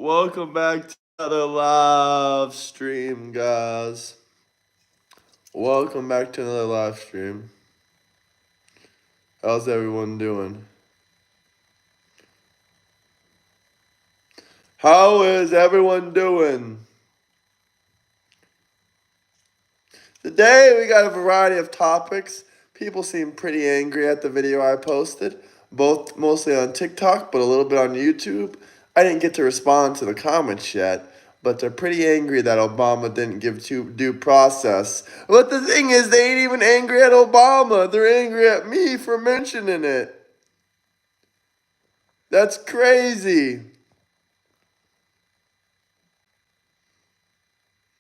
Welcome back to another live stream, guys. Welcome back to another live stream. How's everyone doing? How is everyone doing? Today we got a variety of topics. People seem pretty angry at the video I posted, both mostly on TikTok, but a little bit on YouTube. I didn't get to respond to the comments yet, but they're pretty angry that Obama didn't give due process. But the thing is, they ain't even angry at Obama. They're angry at me for mentioning it. That's crazy.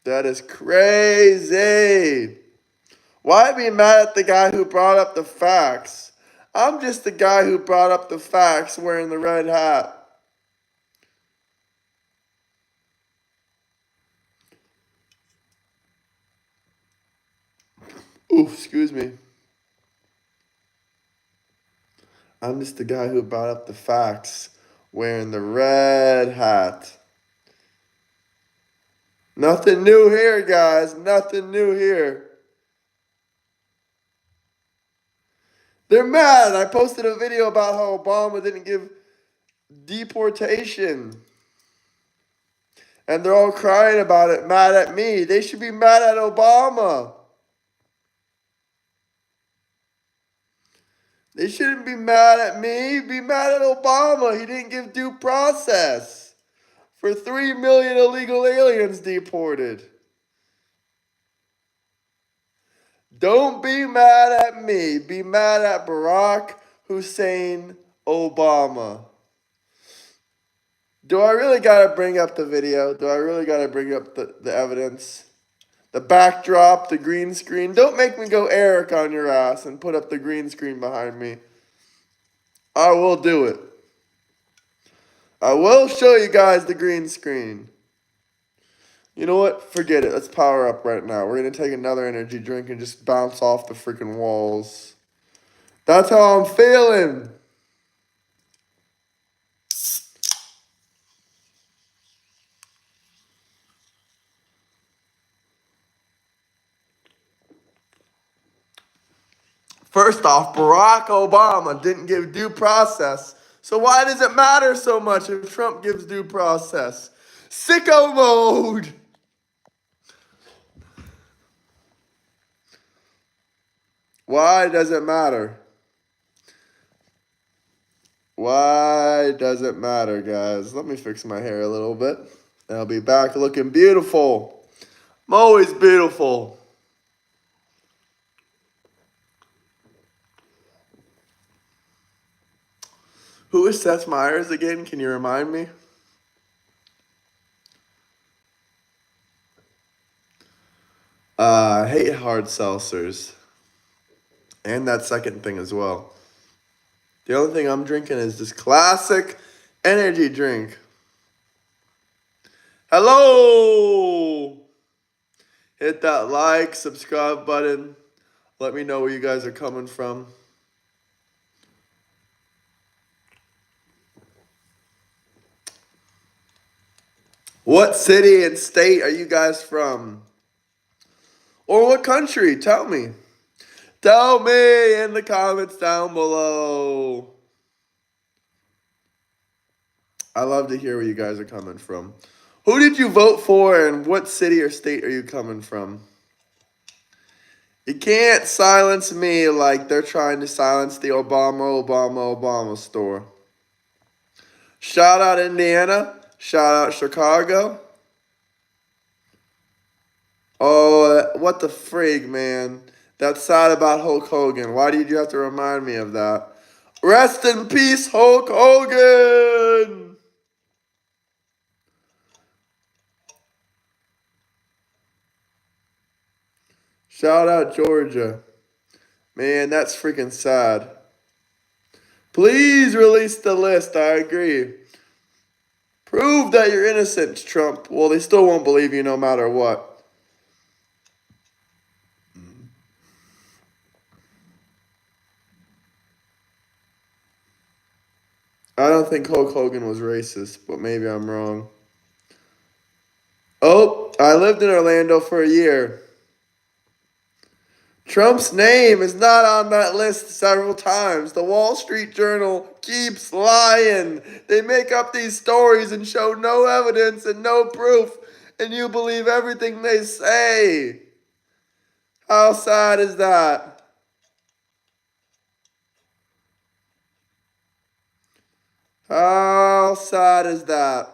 That is crazy. Why be mad at the guy who brought up the facts? I'm just the guy who brought up the facts wearing the red hat. Ooh, excuse me. I'm just the guy who brought up the facts wearing the red hat. Nothing new here, guys. Nothing new here. They're mad. I posted a video about how Obama didn't give deportation. And they're all crying about it, mad at me. They should be mad at Obama. They shouldn't be mad at me. Be mad at Obama. He didn't give due process for 3 million illegal aliens deported. Don't be mad at me. Be mad at Barack Hussein Obama. Do I really got to bring up the video? Do I really got to bring up the evidence? The backdrop, the green screen. Don't make me go Eric on your ass and put up the green screen behind me. I will do it. I will show you guys the green screen. You know what? Forget it. Let's power up right now. We're going to take another energy drink and just bounce off the freaking walls. That's how I'm feeling. First off, Barack Obama didn't give due process. So why does it matter so much if Trump gives due process? Sicko mode. Why does it matter? Why does it matter, guys? Let me fix my hair a little bit. And I'll be back looking beautiful. I'm always beautiful. Who is Seth Meyers again? Can you remind me? I hate hard seltzers. And that second thing as well. The only thing I'm drinking is this classic energy drink. Hello! Hit that like, subscribe button. Let me know where you guys are coming from. What city and state are you guys from? Or what country? Tell me. Tell me in the comments down below. I love to hear where you guys are coming from. Who did you vote for and what city or state are you coming from? You can't silence me like they're trying to silence the Obama store. Shout out Indiana. Shout out Chicago. Oh, what the frig, man. That's sad about Hulk Hogan. Why did you have to remind me of that? Rest in peace, Hulk Hogan! Shout out Georgia. Man, that's freaking sad. Please release the list. I agree. Prove that you're innocent, Trump. Well, they still won't believe you no matter what. I don't think Hulk Hogan was racist, but maybe I'm wrong. Oh, I lived in Orlando for a year. Trump's name is not on that list several times. The Wall Street Journal keeps lying. They make up these stories and show no evidence and no proof, and you believe everything they say. How sad is that? How sad is that?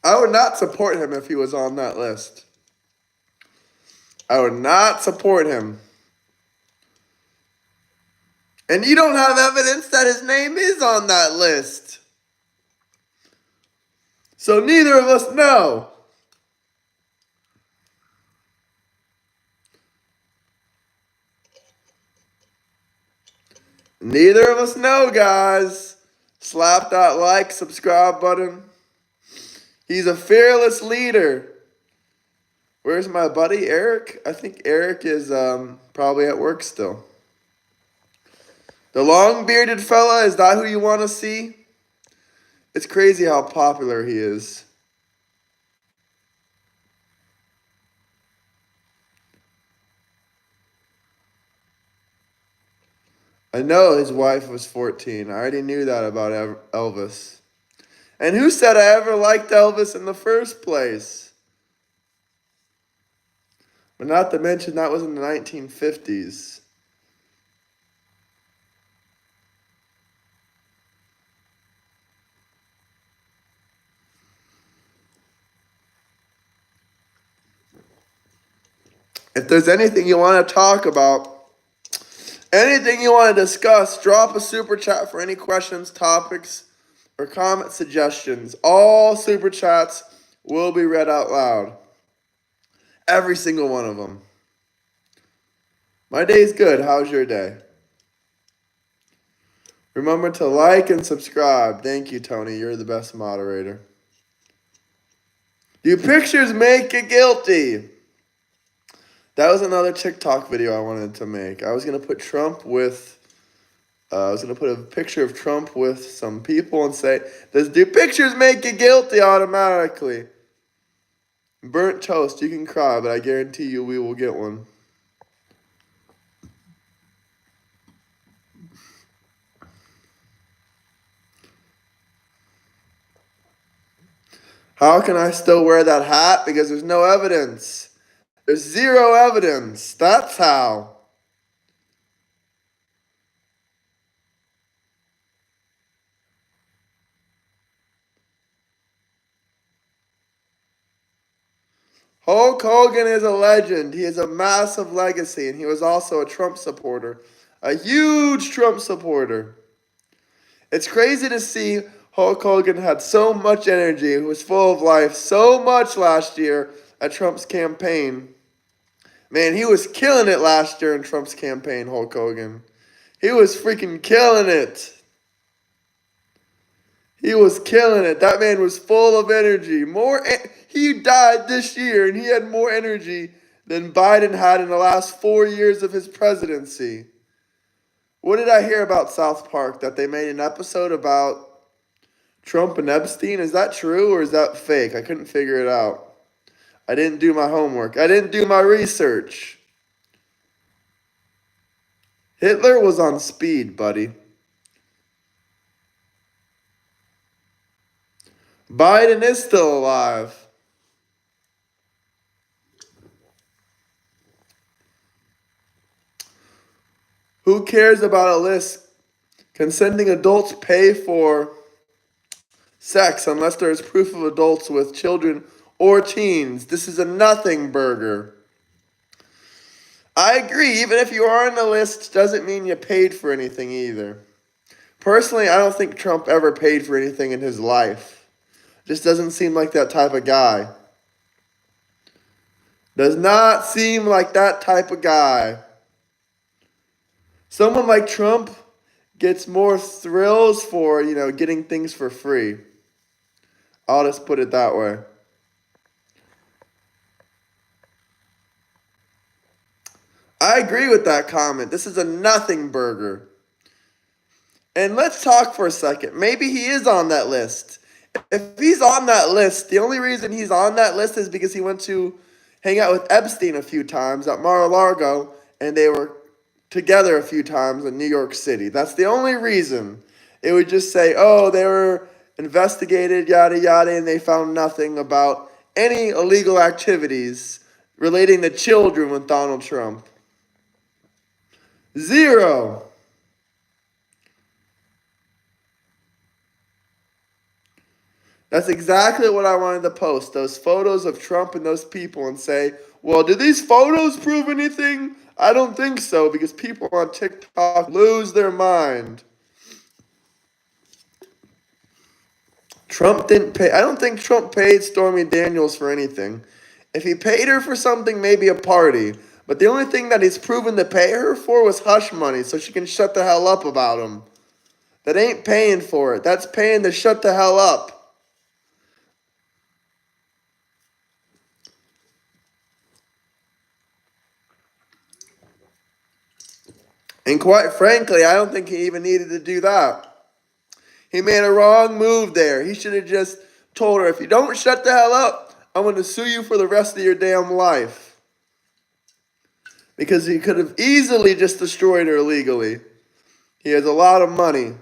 I would not support him if he was on that list. I would not support him. And you don't have evidence that his name is on that list. So neither of us know. Neither of us know, guys. Slap that like, subscribe button. He's a fearless leader. Where's my buddy Eric? I think Eric is probably at work still. The long-bearded fella, is that who you want to see? It's crazy how popular he is. I know his wife was 14. I already knew that about Elvis. And who said I ever liked Elvis in the first place? But not to mention that was in the 1950s. If there's anything you want to talk about, anything you want to discuss, drop a super chat for any questions, topics, or comment suggestions. All super chats will be read out loud. Every single one of them. My day's good. How's your day? Remember to like and subscribe. Thank you, Tony. You're the best moderator. Do pictures make you guilty? That was another TikTok video I wanted to make. I was gonna put Trump with. I was gonna put a picture of Trump with some people and say, "Do pictures make you guilty automatically?" Burnt toast. You can cry, but I guarantee you we will get one. How can I still wear that hat? Because there's no evidence. There's zero evidence. That's how. Hulk Hogan is a legend. He has a massive legacy, and he was also a Trump supporter. A huge Trump supporter. It's crazy to see Hulk Hogan had so much energy, he was full of life so much last year at Trump's campaign. Man, he was killing it last year in Trump's campaign, Hulk Hogan. He was freaking killing it. He was killing it. That man was full of energy. He died this year, and he had more energy than Biden had in the last 4 years of his presidency. What did I hear about South Park? That they made an episode about Trump and Epstein? Is that true or is that fake? I couldn't figure it out. I didn't do my homework. I didn't do my research. Hitler was on speed, buddy. Biden is still alive. Who cares about a list? Consenting adults pay for sex unless there is proof of adults with children or teens. This is a nothing burger. I agree, even if you are on the list, doesn't mean you paid for anything either. Personally, I don't think Trump ever paid for anything in his life. Just doesn't seem like that type of guy. Does not seem like that type of guy. Someone like Trump gets more thrills for, getting things for free. I'll just put it that way. I agree with that comment. This is a nothing burger. And let's talk for a second. Maybe he is on that list. If he's on that list, the only reason he's on that list is because he went to hang out with Epstein a few times at Mar-a-Lago, and they were together a few times in New York City. That's the only reason. It would just say, oh, they were investigated, yada, yada, and they found nothing about any illegal activities relating to children with Donald Trump. Zero. That's exactly what I wanted to post, those photos of Trump and those people, and say, well, do these photos prove anything? I don't think so, because people on TikTok lose their mind. Trump didn't pay. I don't think Trump paid Stormy Daniels for anything. If he paid her for something, maybe a party. But the only thing that he's proven to pay her for was hush money, so she can shut the hell up about him. That ain't paying for it. That's paying to shut the hell up. And quite frankly, I don't think he even needed to do that. He made a wrong move there. He should have just told her, if you don't shut the hell up, I'm going to sue you for the rest of your damn life. Because he could have easily just destroyed her legally. He has a lot of money.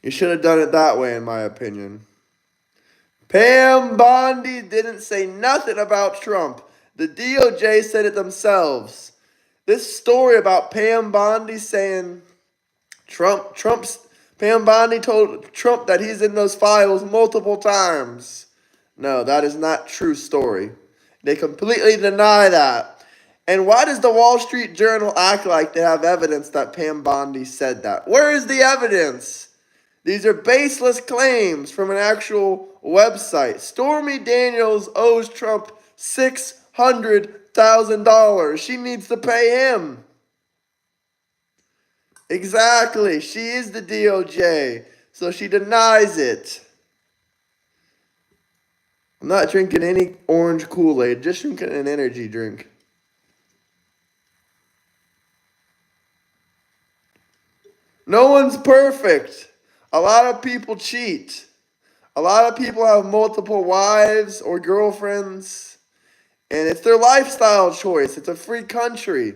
He should have done it that way, in my opinion. PAM BONDI didn't say nothing about Trump. The DOJ said it themselves. This story about PAM BONDI saying Pam Bondi told Trump that he's in those files multiple times. No, that is not true story. They completely deny that. And why does the Wall Street Journal act like they have evidence that Pam Bondi said that? Where is the evidence? These are baseless claims from an actual website. Stormy Daniels owes Trump $600,000. She needs to pay him. Exactly. She is the DOJ, so she denies it. I'm not drinking any orange Kool-Aid, just drinking an energy drink. No one's perfect. A lot of people cheat. A lot of people have multiple wives or girlfriends, and it's their lifestyle choice. It's a free country.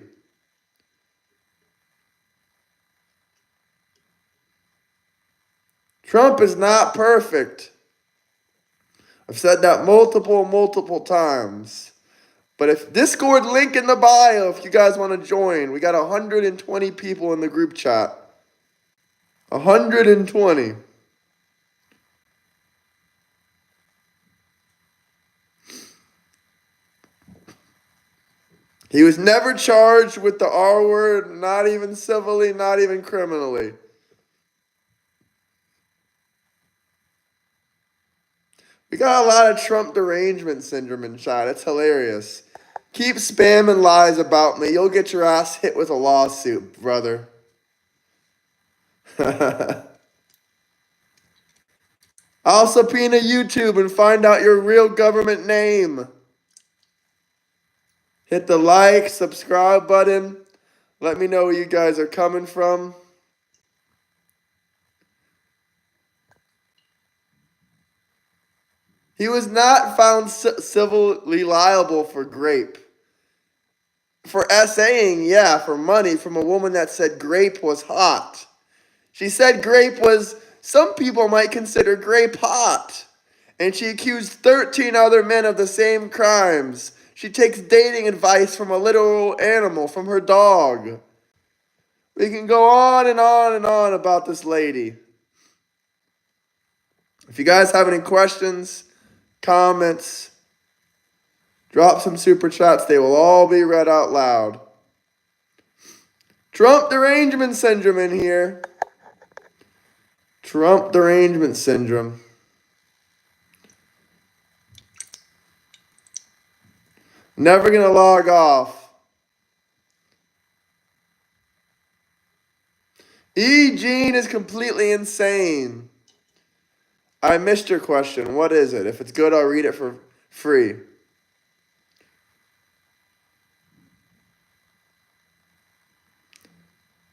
Trump is not perfect. I've said that multiple times. But if Discord link in the bio, if you guys want to join, we got 120 people in the group chat. 120. He was never charged with the R word, not even civilly, not even criminally. We got a lot of Trump derangement syndrome in chat. It's hilarious. Keep spamming lies about me. You'll get your ass hit with a lawsuit, brother. I'll subpoena YouTube and find out your real government name. Hit the like, subscribe button. Let me know where you guys are coming from. He was not found civilly liable for grape. For essaying, yeah, for money from a woman that said grape was hot. She said grape was, some people might consider grape hot. And she accused 13 other men of the same crimes. She takes dating advice from a literal animal, from her dog. We can go on and on and on about this lady. If you guys have any questions, comments, drop some super chats. They will all be read out loud. Trump derangement syndrome in here. Trump derangement syndrome. Never gonna log off. E. Jean is completely insane. I missed your question. What is it? If it's good, I'll read it for free.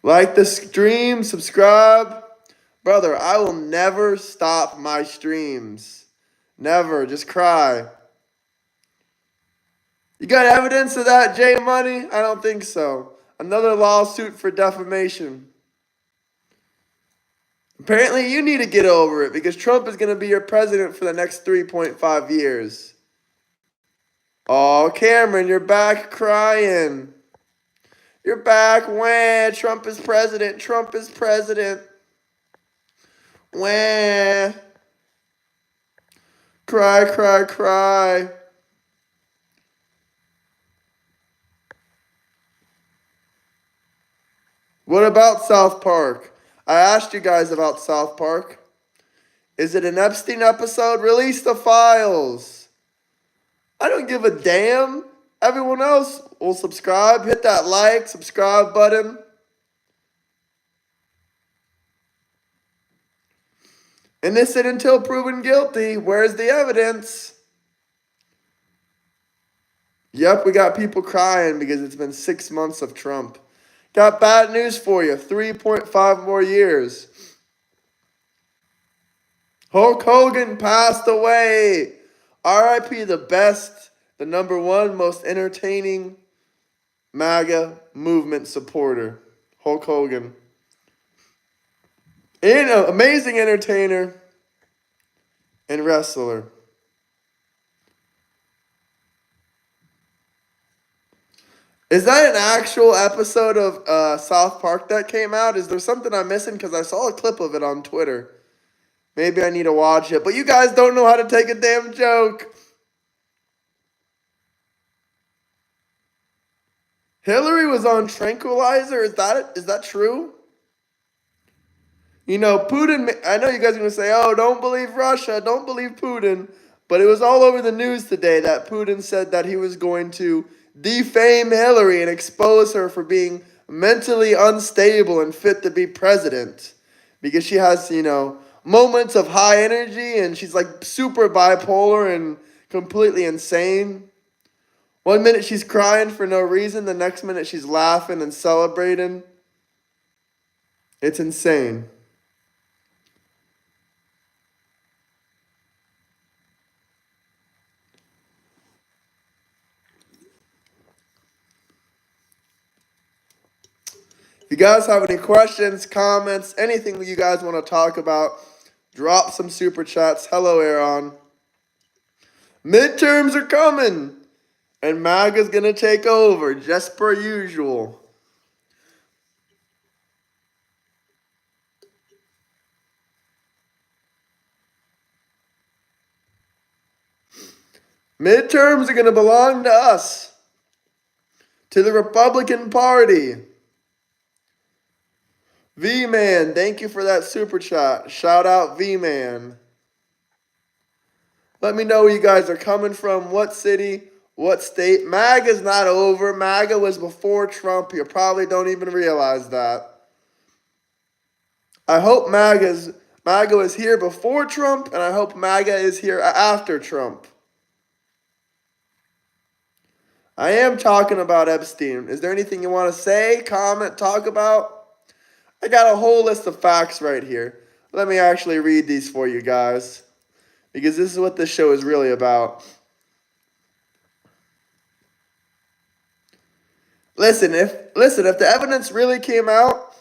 Like the stream, subscribe. Brother, I will never stop my streams. Never. Just cry. You got evidence of that, J Money? I don't think so. Another lawsuit for defamation. Apparently, you need to get over it because Trump is going to be your president for the next 3.5 years. Oh, Cameron, you're back crying. You're back. Wah, Trump is president. Trump is president. Wah. Cry, cry, cry. What about South Park? I asked you guys about South Park. Is it an Epstein episode? Release the files. I don't give a damn. Everyone else will subscribe. Hit that like, subscribe button. Innocent until proven guilty. Where's the evidence? Yep, we got people crying because it's been 6 months of Trump. Got bad news for you. 3.5 more years. Hulk Hogan passed away. R.I.P. the best, the number one most entertaining MAGA movement supporter. Hulk Hogan. An amazing entertainer and wrestler. Is that an actual episode of South Park that came out? Is there something I'm missing? Because I saw a clip of it on Twitter. Maybe I need to watch it. But you guys don't know how to take a damn joke. Hillary was on tranquilizer. Is that true? You know, Putin, I know you guys are going to say, oh, don't believe Russia, don't believe Putin. But it was all over the news today that Putin said that he was going to defame Hillary and expose her for being mentally unstable and fit to be president. Because she has, moments of high energy and she's like super bipolar and completely insane. 1 minute she's crying for no reason, the next minute she's laughing and celebrating. It's insane. If you guys have any questions, comments, anything that you guys want to talk about, drop some super chats. Hello, Aaron. Midterms are coming, and MAGA's going to take over, just per usual. Midterms are going to belong to us, to the Republican Party. V-Man, thank you for that super chat. Shout out V-Man. Let me know where you guys are coming from, what city, what state. MAGA's not over. MAGA was before Trump. You probably don't even realize that. I hope MAGA was here before Trump, and I hope MAGA is here after Trump. I am talking about Epstein. Is there anything you want to say, comment, talk about? I got a whole list of facts right here. Let me actually read these for you guys, because this is what this show is really about. Listen, if the evidence really came out,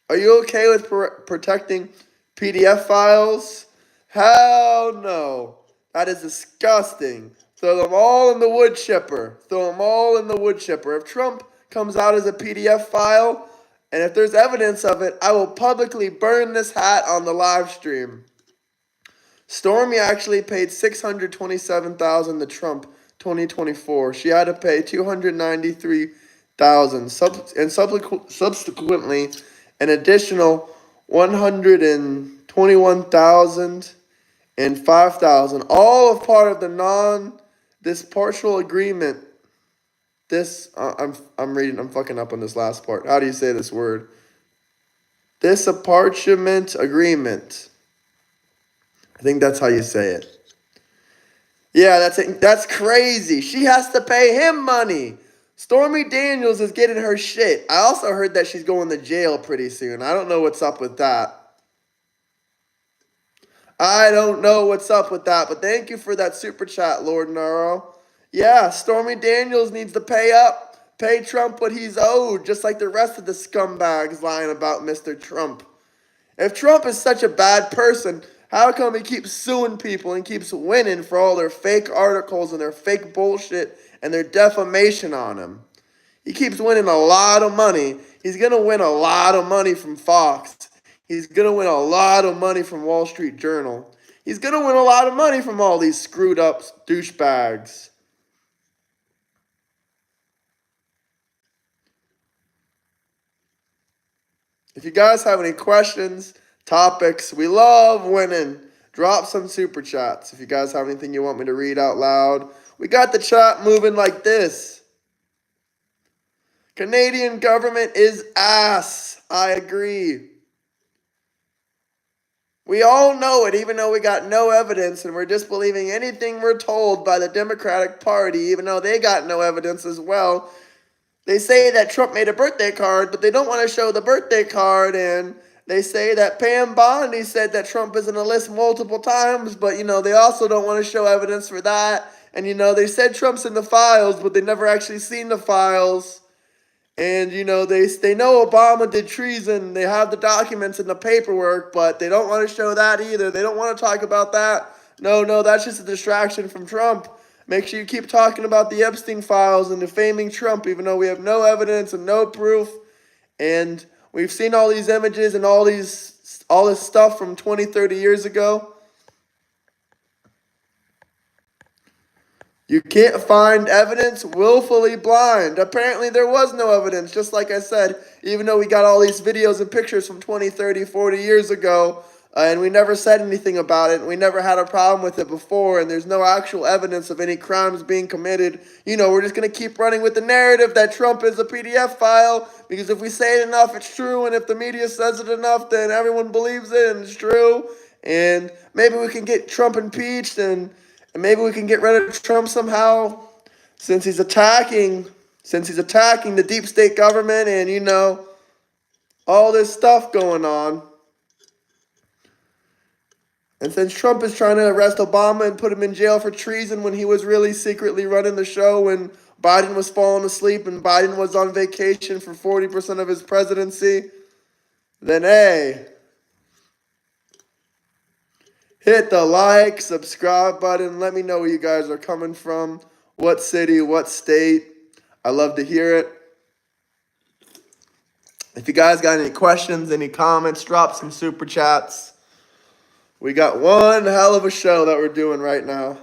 are you okay with protecting PDF files? Hell no. That is disgusting. Throw them all in the wood chipper. Throw them all in the wood chipper. If Trump comes out as a PDF file, and if there's evidence of it, I will publicly burn this hat on the live stream. Stormy actually paid $627,000 to Trump 2024. She had to pay $293,000 and subsequently an additional $121,000 and $5,000, all of part of this partial agreement. I'm fucking up on this last part. How do you say this word? This apportionment agreement. I think that's how you say it. Yeah, that's crazy. She has to pay him money. Stormy Daniels is getting her shit. I also heard that she's going to jail pretty soon. I don't know what's up with that. I don't know what's up with that, but thank you for that super chat, Lord Naro. Yeah, Stormy Daniels needs to pay up. Pay Trump what he's owed, just like the rest of the scumbags lying about Mr. Trump. If Trump is such a bad person, how come he keeps suing people and keeps winning for all their fake articles and their fake bullshit and their defamation on him? He keeps winning a lot of money. He's going to win a lot of money from Fox. He's going to win a lot of money from Wall Street Journal. He's going to win a lot of money from all these screwed up douchebags. If you guys have any questions, topics, we love winning. Drop some super chats. If you guys have anything you want me to read out loud, we got the chat moving like this. Canadian government is ass. I agree. We all know it, even though we got no evidence, and we're just believing anything we're told by the Democratic Party, even though they got no evidence as well. They say that Trump made a birthday card, but they don't want to show the birthday card, and they say that PAM BONDI said that Trump is in the list multiple times, but, they also don't want to show evidence for that. And, they said Trump's in the files, but they never actually seen the files. And, they know Obama did treason. They have the documents and the paperwork, but they don't want to show that either. They don't want to talk about that. No, that's just a distraction from Trump. Make sure you keep talking about the Epstein files and defaming Trump, even though we have no evidence and no proof. And we've seen all these images and all this stuff from 20, 30 years ago. You can't find evidence, willfully blind. Apparently there was no evidence, just like I said, even though we got all these videos and pictures from 20, 30, 40 years ago, and we never said anything about it, and we never had a problem with it before, and there's no actual evidence of any crimes being committed. We're just going to keep running with the narrative that Trump is a PDF file, because if we say it enough, it's true, and if the media says it enough, then everyone believes it, and it's true, and maybe we can get Trump impeached, and maybe we can get rid of Trump somehow, since he's attacking the deep state government and, all this stuff going on. And since Trump is trying to arrest Obama and put him in jail for treason when he was really secretly running the show when Biden was falling asleep and Biden was on vacation for 40% of his presidency, then hey, hit the like, subscribe button. Let me know where you guys are coming from. What city, what state. I love to hear it. If you guys got any questions, any comments, drop some super chats. We got one hell of a show that we're doing right now.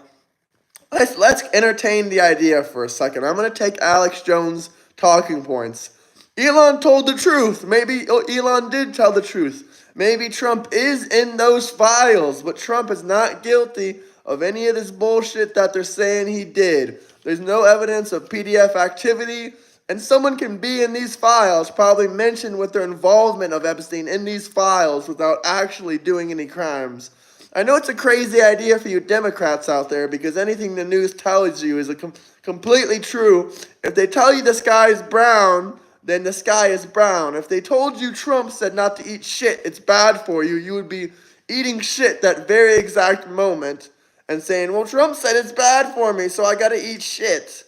Let's entertain the idea for a second. I'm going to take Alex Jones' talking points. Elon told the truth. Maybe Elon did tell the truth. Maybe Trump is in those files, but Trump is not guilty of any of this bullshit that they're saying he did. There's no evidence of PDF activity, and someone can be in these files, probably mentioned with their involvement of Epstein in these files without actually doing any crimes. I know it's a crazy idea for you Democrats out there because anything the news tells you is completely true. If they tell you the sky is brown, then the sky is brown. If they told you Trump said not to eat shit, it's bad for you, you would be eating shit that very exact moment and saying, well, Trump said it's bad for me, so I gotta eat shit.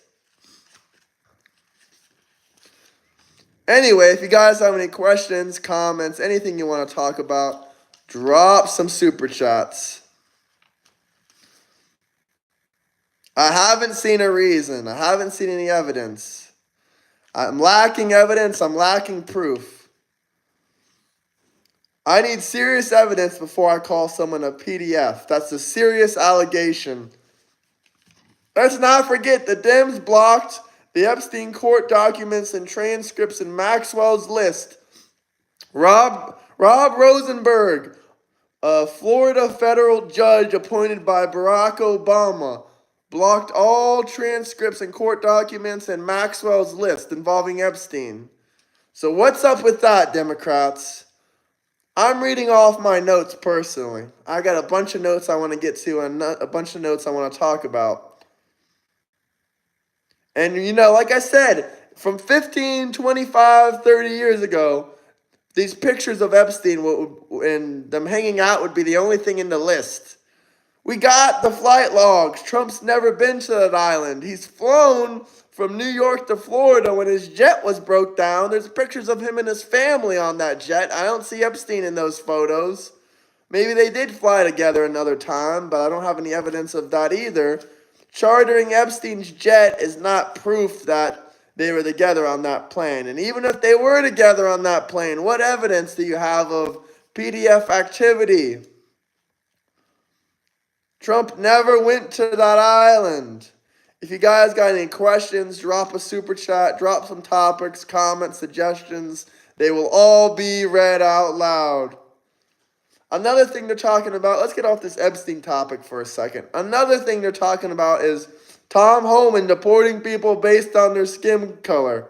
Anyway, if you guys have any questions, comments, anything you want to talk about, drop some super chats. I haven't seen a reason. I haven't seen any evidence. I'm lacking evidence. I'm lacking proof. I need serious evidence before I call someone a PDF. That's a serious allegation. Let's not forget the Dems blocked the Epstein court documents and transcripts in Maxwell's list. Rob Rosenberg, a Florida federal judge appointed by Barack Obama, blocked all transcripts and court documents in Maxwell's list involving Epstein. So what's up with that, Democrats? I'm reading off my notes personally. I got a bunch of notes I want to get to and a bunch of notes I want to talk about. And, like I said, from 15, 25, 30 years ago, these pictures of Epstein and them hanging out would be the only thing in the list. We got the flight logs. Trump's never been to that island. He's flown from New York to Florida when his jet was broke down. There's pictures of him and his family on that jet. I don't see Epstein in those photos. Maybe they did fly together another time, but I don't have any evidence of that either. Chartering Epstein's jet is not proof that they were together on that plane. And even if they were together on that plane, what evidence do you have of PDF activity? Trump never went to that island. If you guys got any questions, drop a super chat, drop some topics, comments, suggestions. They will all be read out loud. Another thing they're talking about, let's get off this Epstein topic for a second. Another thing they're talking about is Tom Homan deporting people based on their skin color.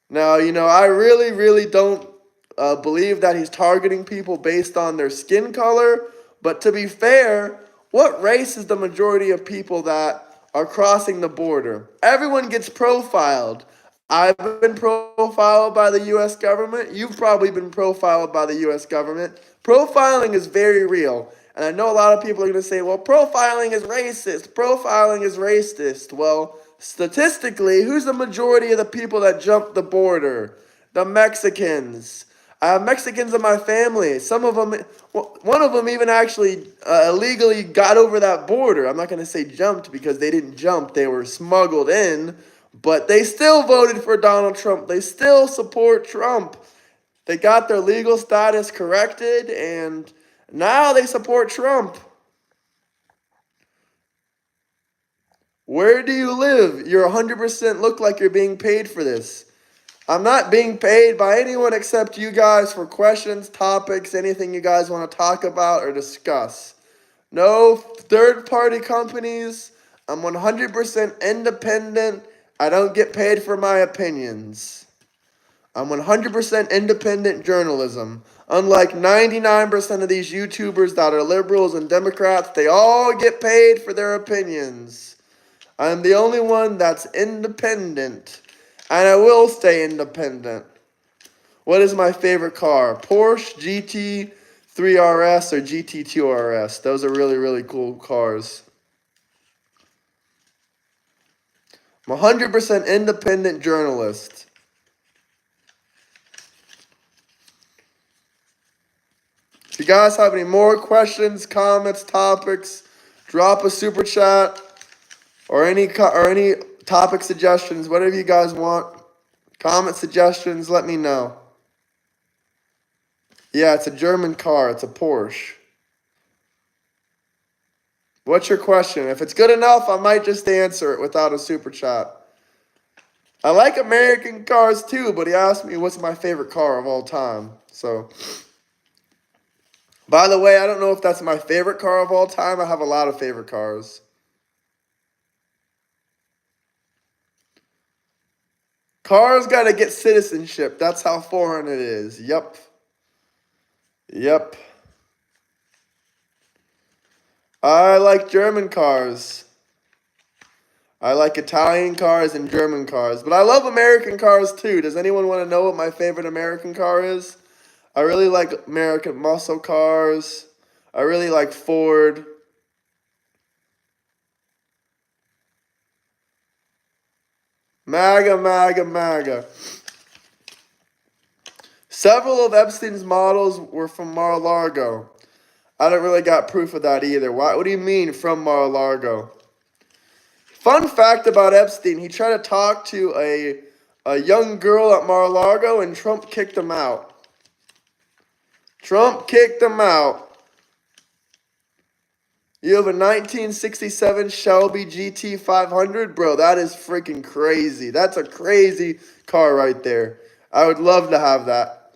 Now, I really, really don't believe that he's targeting people based on their skin color. But to be fair, what race is the majority of people that are crossing the border? Everyone gets profiled. I've been profiled by the U.S. government. You've probably been profiled by the U.S. government. Profiling is very real. And I know a lot of people are going to say, well, profiling is racist. Profiling is racist. Well, statistically, who's the majority of the people that jump the border? The Mexicans. I have Mexicans in my family. Some of them, one of them even actually illegally got over that border. I'm not going to say jumped because they didn't jump. They were smuggled in. But they still voted for Donald Trump. They still support Trump. They got their legal status corrected, and now they support Trump. Where do you live? You're 100% look like you're being paid for this. I'm not being paid by anyone except you guys for questions, topics, anything you guys want to talk about or discuss. No third-party companies. I'm 100% independent. I don't get paid for my opinions. I'm 100% independent journalism. Unlike 99% of these YouTubers that are liberals and Democrats, they all get paid for their opinions. I'm the only one that's independent. And I will stay independent. What is my favorite car? Porsche GT3 RS or GT2 RS. Those are really, really cool cars. I'm 100% independent journalist. If you guys have any more questions, comments, topics, drop a super chat or any topic suggestions, whatever you guys want. Comment suggestions, let me know. Yeah, it's a German car. It's a Porsche. What's your question? If it's good enough, I might just answer it without a super chat. I like American cars too, but he asked me what's my favorite car of all time. So, by the way, I don't know if that's my favorite car of all time. I have a lot of favorite cars. Cars got to get citizenship. That's how foreign it is. Yep. Yep. I like German cars. I like Italian cars and German cars. But I love American cars too. Does anyone want to know what my favorite American car is? I really like American muscle cars. I really like Ford. MAGA, MAGA, MAGA. Several of Epstein's models were from Mar-a-Lago. I don't really got proof of that either. What do you mean from Mar-a-Lago? Fun fact about Epstein, he tried to talk to a young girl at Mar-a-Lago and Trump kicked him out. Trump kicked him out. You have a 1967 Shelby GT 500? Bro, that is freaking crazy. That's a crazy car right there. I would love to have that.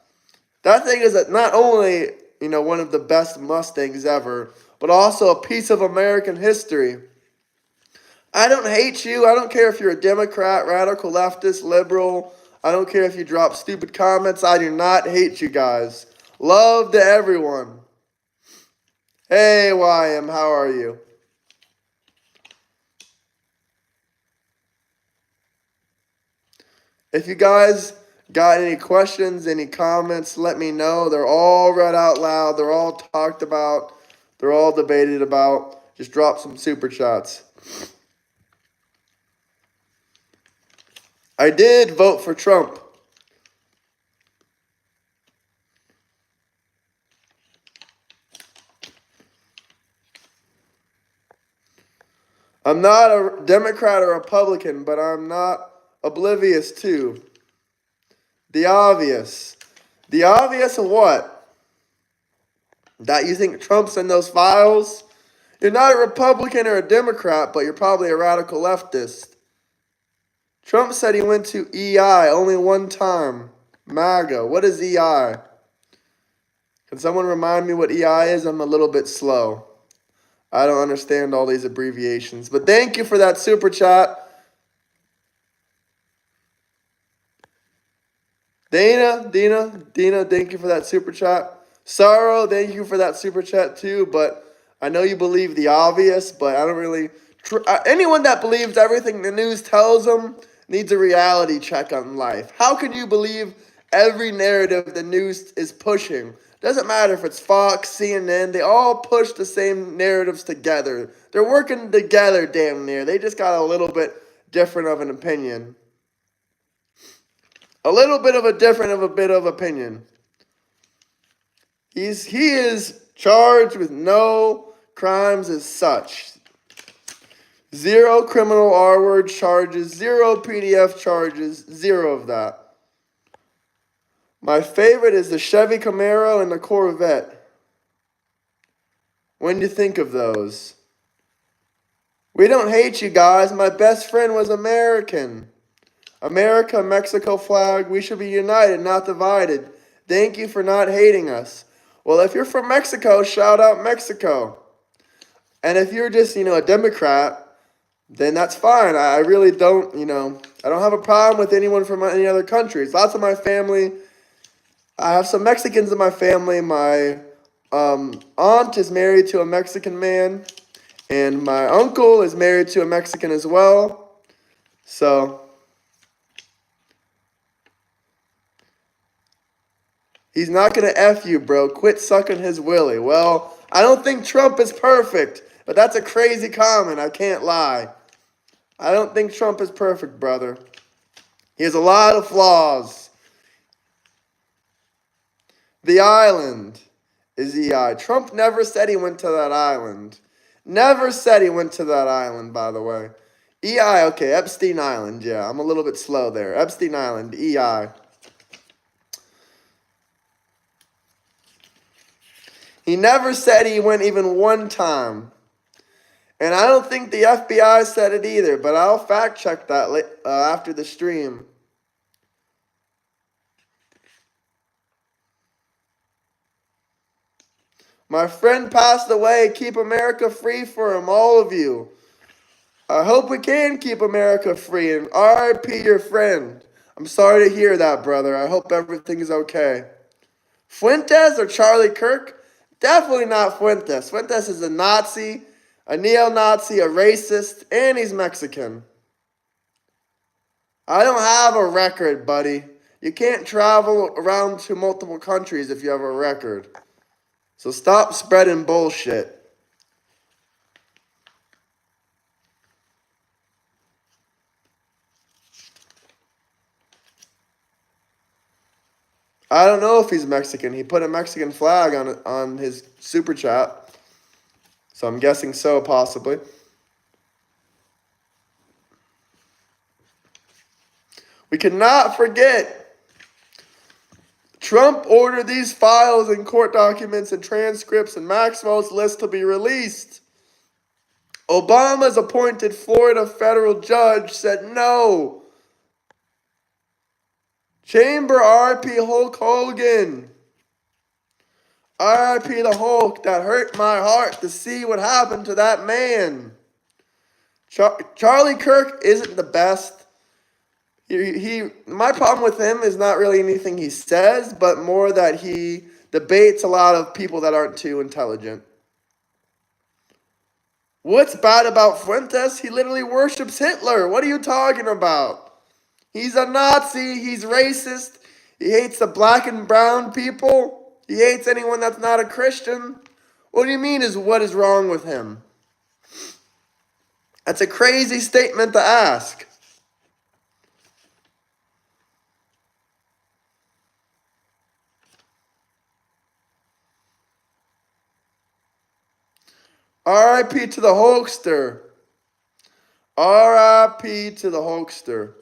That thing is not only, one of the best Mustangs ever, but also a piece of American history. I don't hate you. I don't care if you're a Democrat, radical leftist, liberal. I don't care if you drop stupid comments. I do not hate you guys. Love to everyone. Hey, YM, how are you? If you guys got any questions, any comments, let me know. They're all read out loud. They're all talked about. They're all debated about. Just drop some super chats. I did vote for Trump. I'm not a Democrat or Republican, but I'm not oblivious to the obvious. The obvious of what? That you think Trump's in those files? You're not a Republican or a Democrat, but you're probably a radical leftist. Trump said he went to EI only one time. MAGA. What is EI? Can someone remind me what EI is? I'm a little bit slow. I don't understand all these abbreviations. But thank you for that super chat. Dina, thank you for that super chat. Sorrow, thank you for that super chat too. But I know you believe the obvious, but I don't really. Anyone that believes everything the news tells them needs a reality check on life. How can you believe every narrative the news is pushing? Doesn't matter if it's Fox, CNN, they all push the same narratives together. They're working together damn near. They just got a little bit different of an opinion. A little bit of a bit of opinion. He is charged with no crimes as such. 0 criminal R-word charges, 0 PDF charges, 0 of that. My favorite is the Chevy Camaro and the Corvette. When do you think of those? We don't hate you guys. My best friend was American. America, Mexico flag. We should be united, not divided. Thank you for not hating us. Well, if you're from Mexico, shout out Mexico. And if you're just, a Democrat, then that's fine. I really don't, I don't have a problem with anyone from any other countries. Lots of my family, I have some Mexicans in my family. My aunt is married to a Mexican man, and my uncle is married to a Mexican as well. So he's not going to F you, bro. Quit sucking his willy. Well, I don't think Trump is perfect, but that's a crazy comment. I can't lie. I don't think Trump is perfect, brother. He has a lot of flaws. The island is EI. Trump never said he went to that island. Never said he went to that island, by the way. EI, okay, Epstein Island. Yeah, I'm a little bit slow there. Epstein Island, EI. He never said he went even one time. And I don't think the FBI said it either, but I'll fact check that after the stream. My friend passed away. Keep America free for him, all of you. I hope we can keep America free. And RIP your friend. I'm sorry to hear that, brother. I hope everything is okay. Fuentes or Charlie Kirk? Definitely not Fuentes. Fuentes is a Nazi, a neo-Nazi, a racist, and he's Mexican. I don't have a record, buddy. You can't travel around to multiple countries if you have a record. So stop spreading bullshit. I don't know if he's Mexican. He put a Mexican flag on his super chat. So I'm guessing so, possibly. We cannot forget Trump ordered these files and court documents and transcripts and Maxwell's list to be released. Obama's appointed Florida federal judge said no. Chamber RIP Hulk Hogan. RIP the Hulk. That hurt my heart to see what happened to that man. Charlie Kirk isn't the best. My problem with him is not really anything he says, but more that he debates a lot of people that aren't too intelligent. What's bad about Fuentes? He literally worships Hitler. What are you talking about? He's a Nazi. He's racist. He hates the black and brown people. He hates anyone that's not a Christian. What do you mean what is wrong with him? That's a crazy statement to ask. R.I.P. to the hoaxer. R.I.P. to the hoaxer.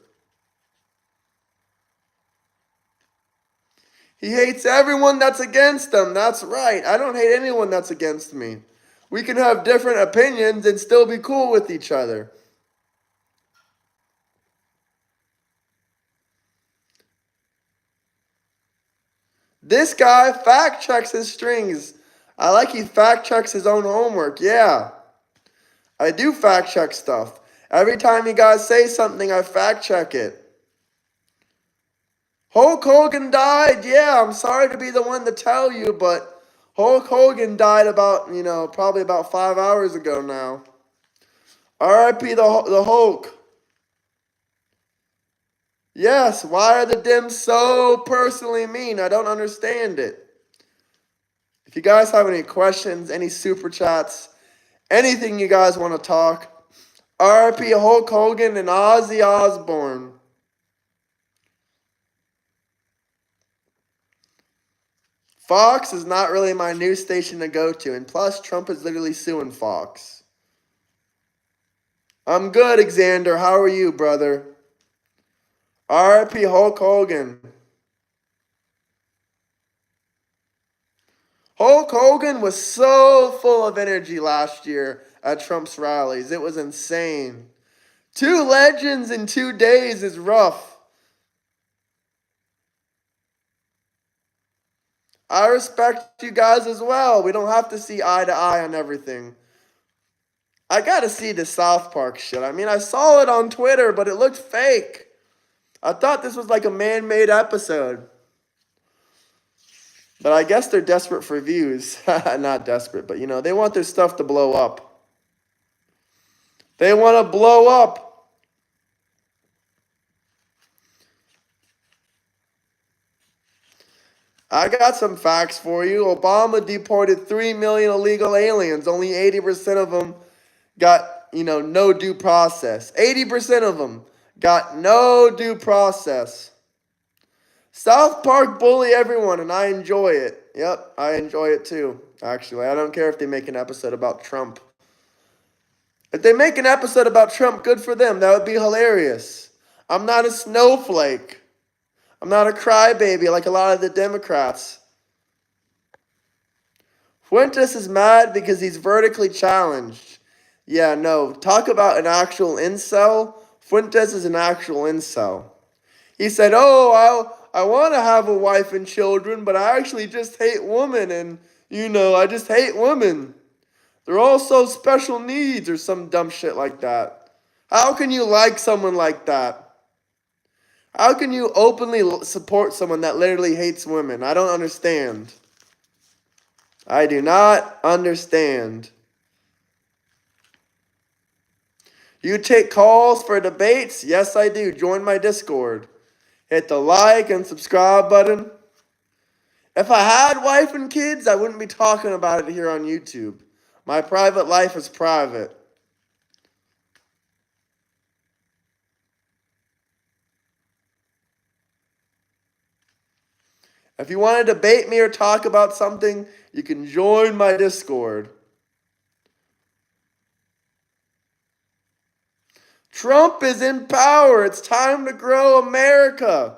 He hates everyone that's against him. That's right. I don't hate anyone that's against me. We can have different opinions and still be cool with each other. This guy fact checks his strings. I like he fact checks his own homework. Yeah, I do fact check stuff. Every time you guys say something, I fact check it. Hulk Hogan died. Yeah, I'm sorry to be the one to tell you, but Hulk Hogan died about, probably about 5 hours ago now. R.I.P. the Hulk. Yes, why are the Dems so personally mean? I don't understand it. If you guys have any questions, any super chats, anything you guys want to talk, R.I.P. Hulk Hogan and Ozzy Osbourne. Fox is not really my news station to go to, and plus Trump is literally suing Fox. I'm good, Xander. How are you, brother? R.I.P. Hulk Hogan. Hulk Hogan was so full of energy last year at Trump's rallies. It was insane. 2 legends in 2 days is rough. I respect you guys as well. We don't have to see eye to eye on everything. I gotta see the South Park shit. I mean, I saw it on Twitter, but it looked fake. I thought this was like a man-made episode. But I guess they're desperate for views. Not desperate, but they want their stuff to blow up. They want to blow up. I got some facts for you. Obama deported 3 million illegal aliens. Only 80% of them got, no due process. 80% of them got no due process. South Park bully everyone, and I enjoy it. Yep, I enjoy it too, actually. I don't care if they make an episode about Trump. If they make an episode about Trump, good for them. That would be hilarious. I'm not a snowflake. I'm not a crybaby like a lot of the Democrats. Fuentes is mad because he's vertically challenged. Yeah, no. Talk about an actual incel. Fuentes is an actual incel. He said, I want to have a wife and children, but I actually just hate women, and, I just hate women. They're all so special needs or some dumb shit like that. How can you like someone like that? How can you openly support someone that literally hates women? I don't understand. I do not understand. You take calls for debates? Yes, I do. Join my Discord. Hit the like and subscribe button. If I had wife and kids, I wouldn't be talking about it here on YouTube. My private life is private. If you want to debate me or talk about something, you can join my Discord. Trump is in power. It's time to grow America.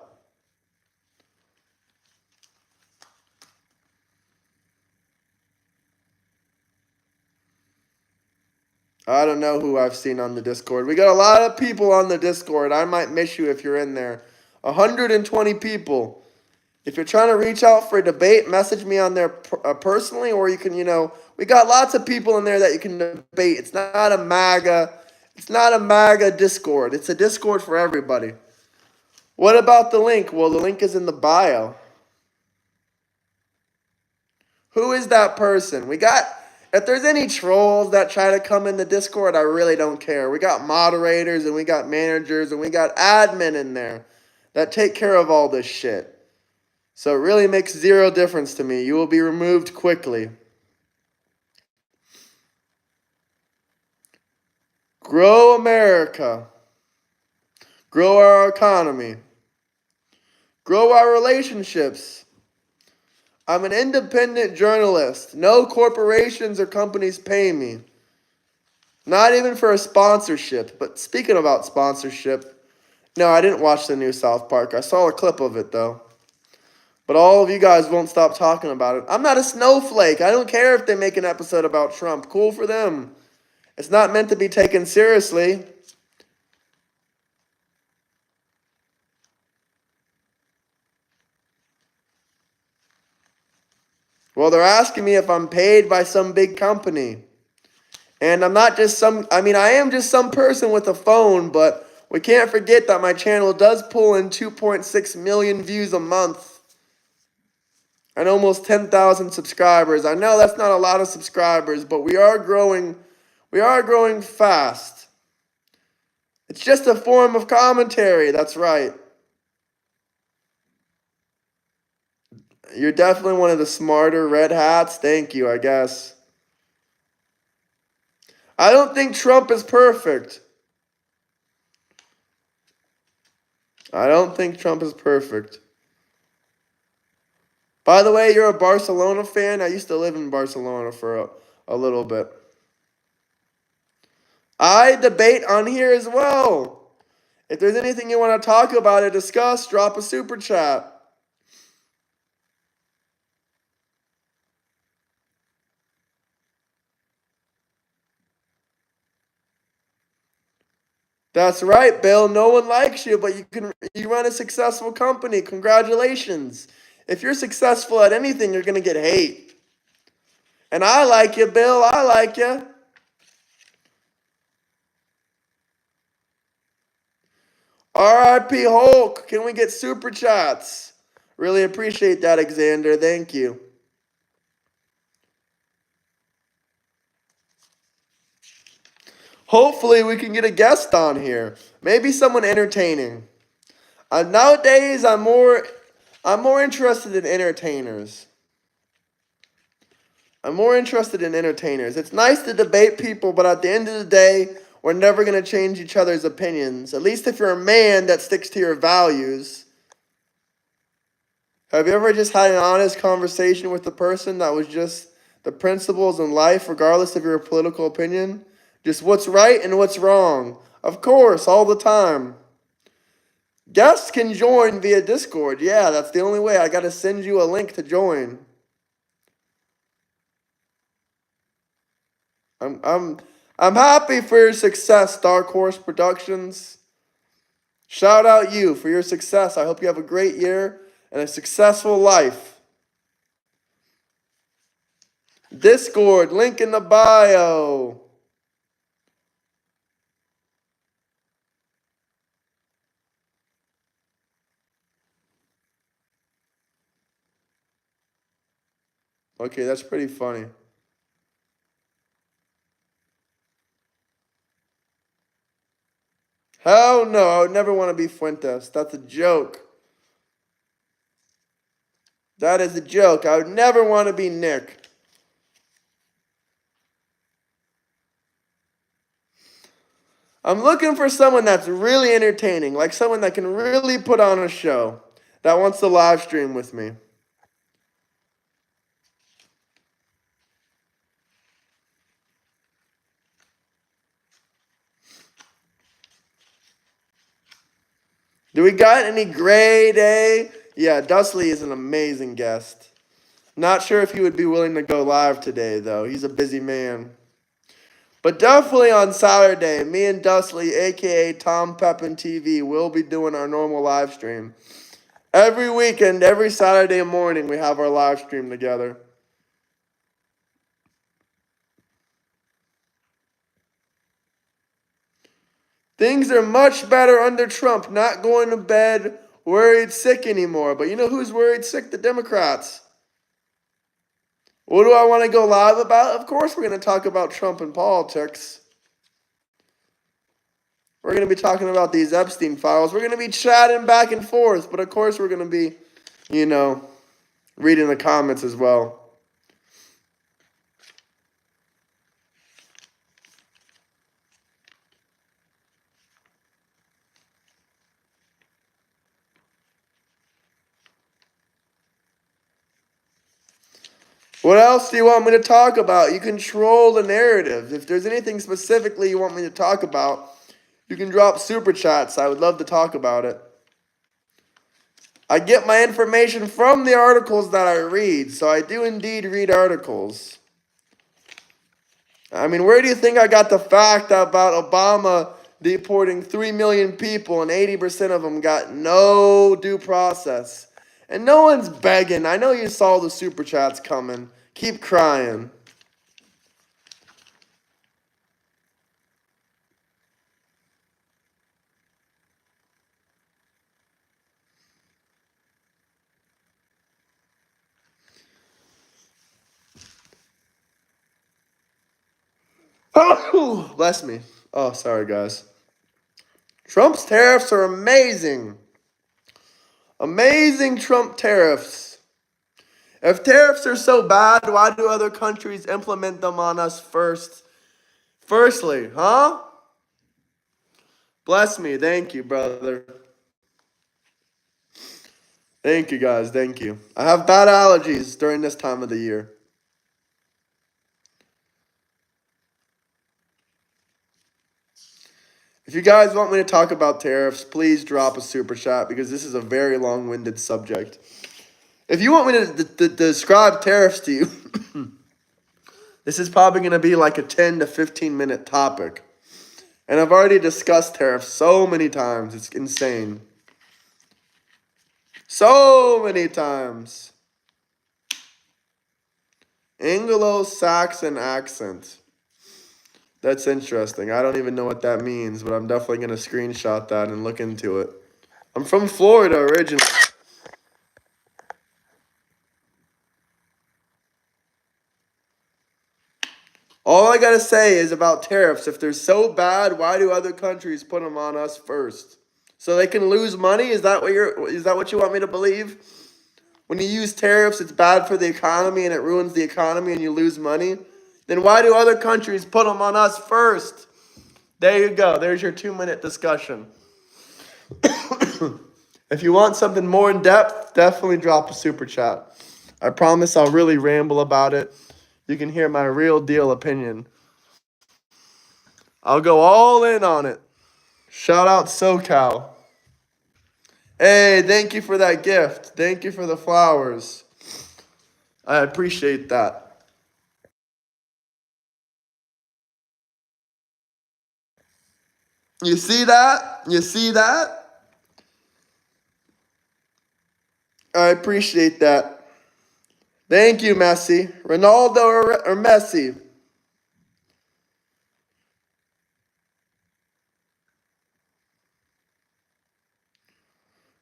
I don't know who I've seen on the Discord. We got a lot of people on the Discord. I might miss you if you're in there. 120 people. If you're trying to reach out for a debate, message me on there personally, or you can, we got lots of people in there that you can debate. It's not a MAGA Discord. It's a Discord for everybody. What about the link? Well, the link is in the bio. Who is that person? If there's any trolls that try to come in the Discord, I really don't care. We got moderators and we got managers and we got admin in there that take care of all this shit. So it really makes zero difference to me. You will be removed quickly. Grow America. Grow our economy. Grow our relationships. I'm an independent journalist. No corporations or companies pay me. Not even for a sponsorship. But speaking about sponsorship, no, I didn't watch the new South Park. I saw a clip of it, though. But all of you guys won't stop talking about it. I'm not a snowflake. I don't care if they make an episode about Trump. Cool for them. It's not meant to be taken seriously. Well, they're asking me if I'm paid by some big company. And I'm not just I am just some person with a phone, but we can't forget that my channel does pull in 2.6 million views a month and almost 10,000 subscribers. I know that's not a lot of subscribers, but we are growing fast. It's just a form of commentary, that's right. You're definitely one of the smarter red hats. Thank you, I guess. I don't think Trump is perfect. I don't think Trump is perfect. By the way, you're a Barcelona fan? I used to live in Barcelona for a little bit. I debate on here as well. If there's anything you want to talk about or discuss, drop a super chat. That's right, Bill. No one likes you, but you run a successful company. Congratulations. If you're successful at anything, you're going to get hate. And I like you, Bill. I like you. R.I.P. Hulk. Can we get super chats? Really appreciate that, Alexander. Thank you. Hopefully we can get a guest on here. Maybe someone entertaining. Nowadays I'm more interested in entertainers. It's nice to debate people, but at the end of the day, we're never going to change each other's opinions. At least if you're a man that sticks to your values. Have you ever just had an honest conversation with a person that was just the principles in life, regardless of your political opinion? Just what's right and what's wrong. Of course, all the time. Guests can join via Discord. Yeah, that's the only way. I got to send you a link to join. I'm happy for your success, Dark Horse Productions. Shout out you for your success. I hope you have a great year and a successful life. Discord, link in the bio. Okay, that's pretty funny. Hell no, I would never want to be Fuentes. That's a joke. That is a joke. I would never want to be Nick. I'm looking for someone that's really entertaining, like someone that can really put on a show, that wants to live stream with me. Do we got any grade A? Yeah, Dustley is an amazing guest. Not sure if he would be willing to go live today, though. He's a busy man. But definitely on Saturday, me and Dustley, a.k.a. Tom Pepin TV, will be doing our normal live stream. Every weekend, every Saturday morning, we have our live stream together. Things are much better under Trump, not going to bed worried sick anymore. But you know who's worried sick? The Democrats. What do I want to go live about? Of course, we're going to talk about Trump and politics. We're going to be talking about these Epstein files. We're going to be chatting back and forth. But of course, we're going to be, reading the comments as well. What else do you want me to talk about? You control the narrative. If there's anything specifically you want me to talk about, you can drop super chats. I would love to talk about it. I get my information from the articles that I read, so I do indeed read articles. I mean, where do you think I got the fact about Obama deporting 3 million people and 80% of them got no due process? And no one's begging. I know you saw the super chats coming. Keep crying. Oh, bless me. Oh, sorry, guys. Trump's tariffs are amazing. Amazing Trump tariffs. If tariffs are so bad, why do other countries implement them on us first? Firstly, huh? Bless me. Thank you, brother. Thank you, guys. Thank you. I have bad allergies during this time of the year. If you guys want me to talk about tariffs, please drop a super chat because this is a very long-winded subject. If you want me to describe tariffs to you, this is probably going to be like a 10 to 15 minute topic. And I've already discussed tariffs so many times. It's insane. So many times. Anglo-Saxon accent. That's interesting. I don't even know what that means, but I'm definitely going to screenshot that and look into it. I'm from Florida originally. All I got to say is about tariffs. If they're so bad, why do other countries put them on us first? So they can lose money? Is that what you want me to believe? When you use tariffs, it's bad for the economy and it ruins the economy and you lose money? Then why do other countries put them on us first? There you go. There's your 2-minute discussion. If you want something more in depth, definitely drop a super chat. I promise I'll really ramble about it. You can hear my real deal opinion. I'll go all in on it. Shout out SoCal. Hey, thank you for that gift. Thank you for the flowers. I appreciate that. You see that? You see that? I appreciate that. Thank you, Messi. Ronaldo or Messi?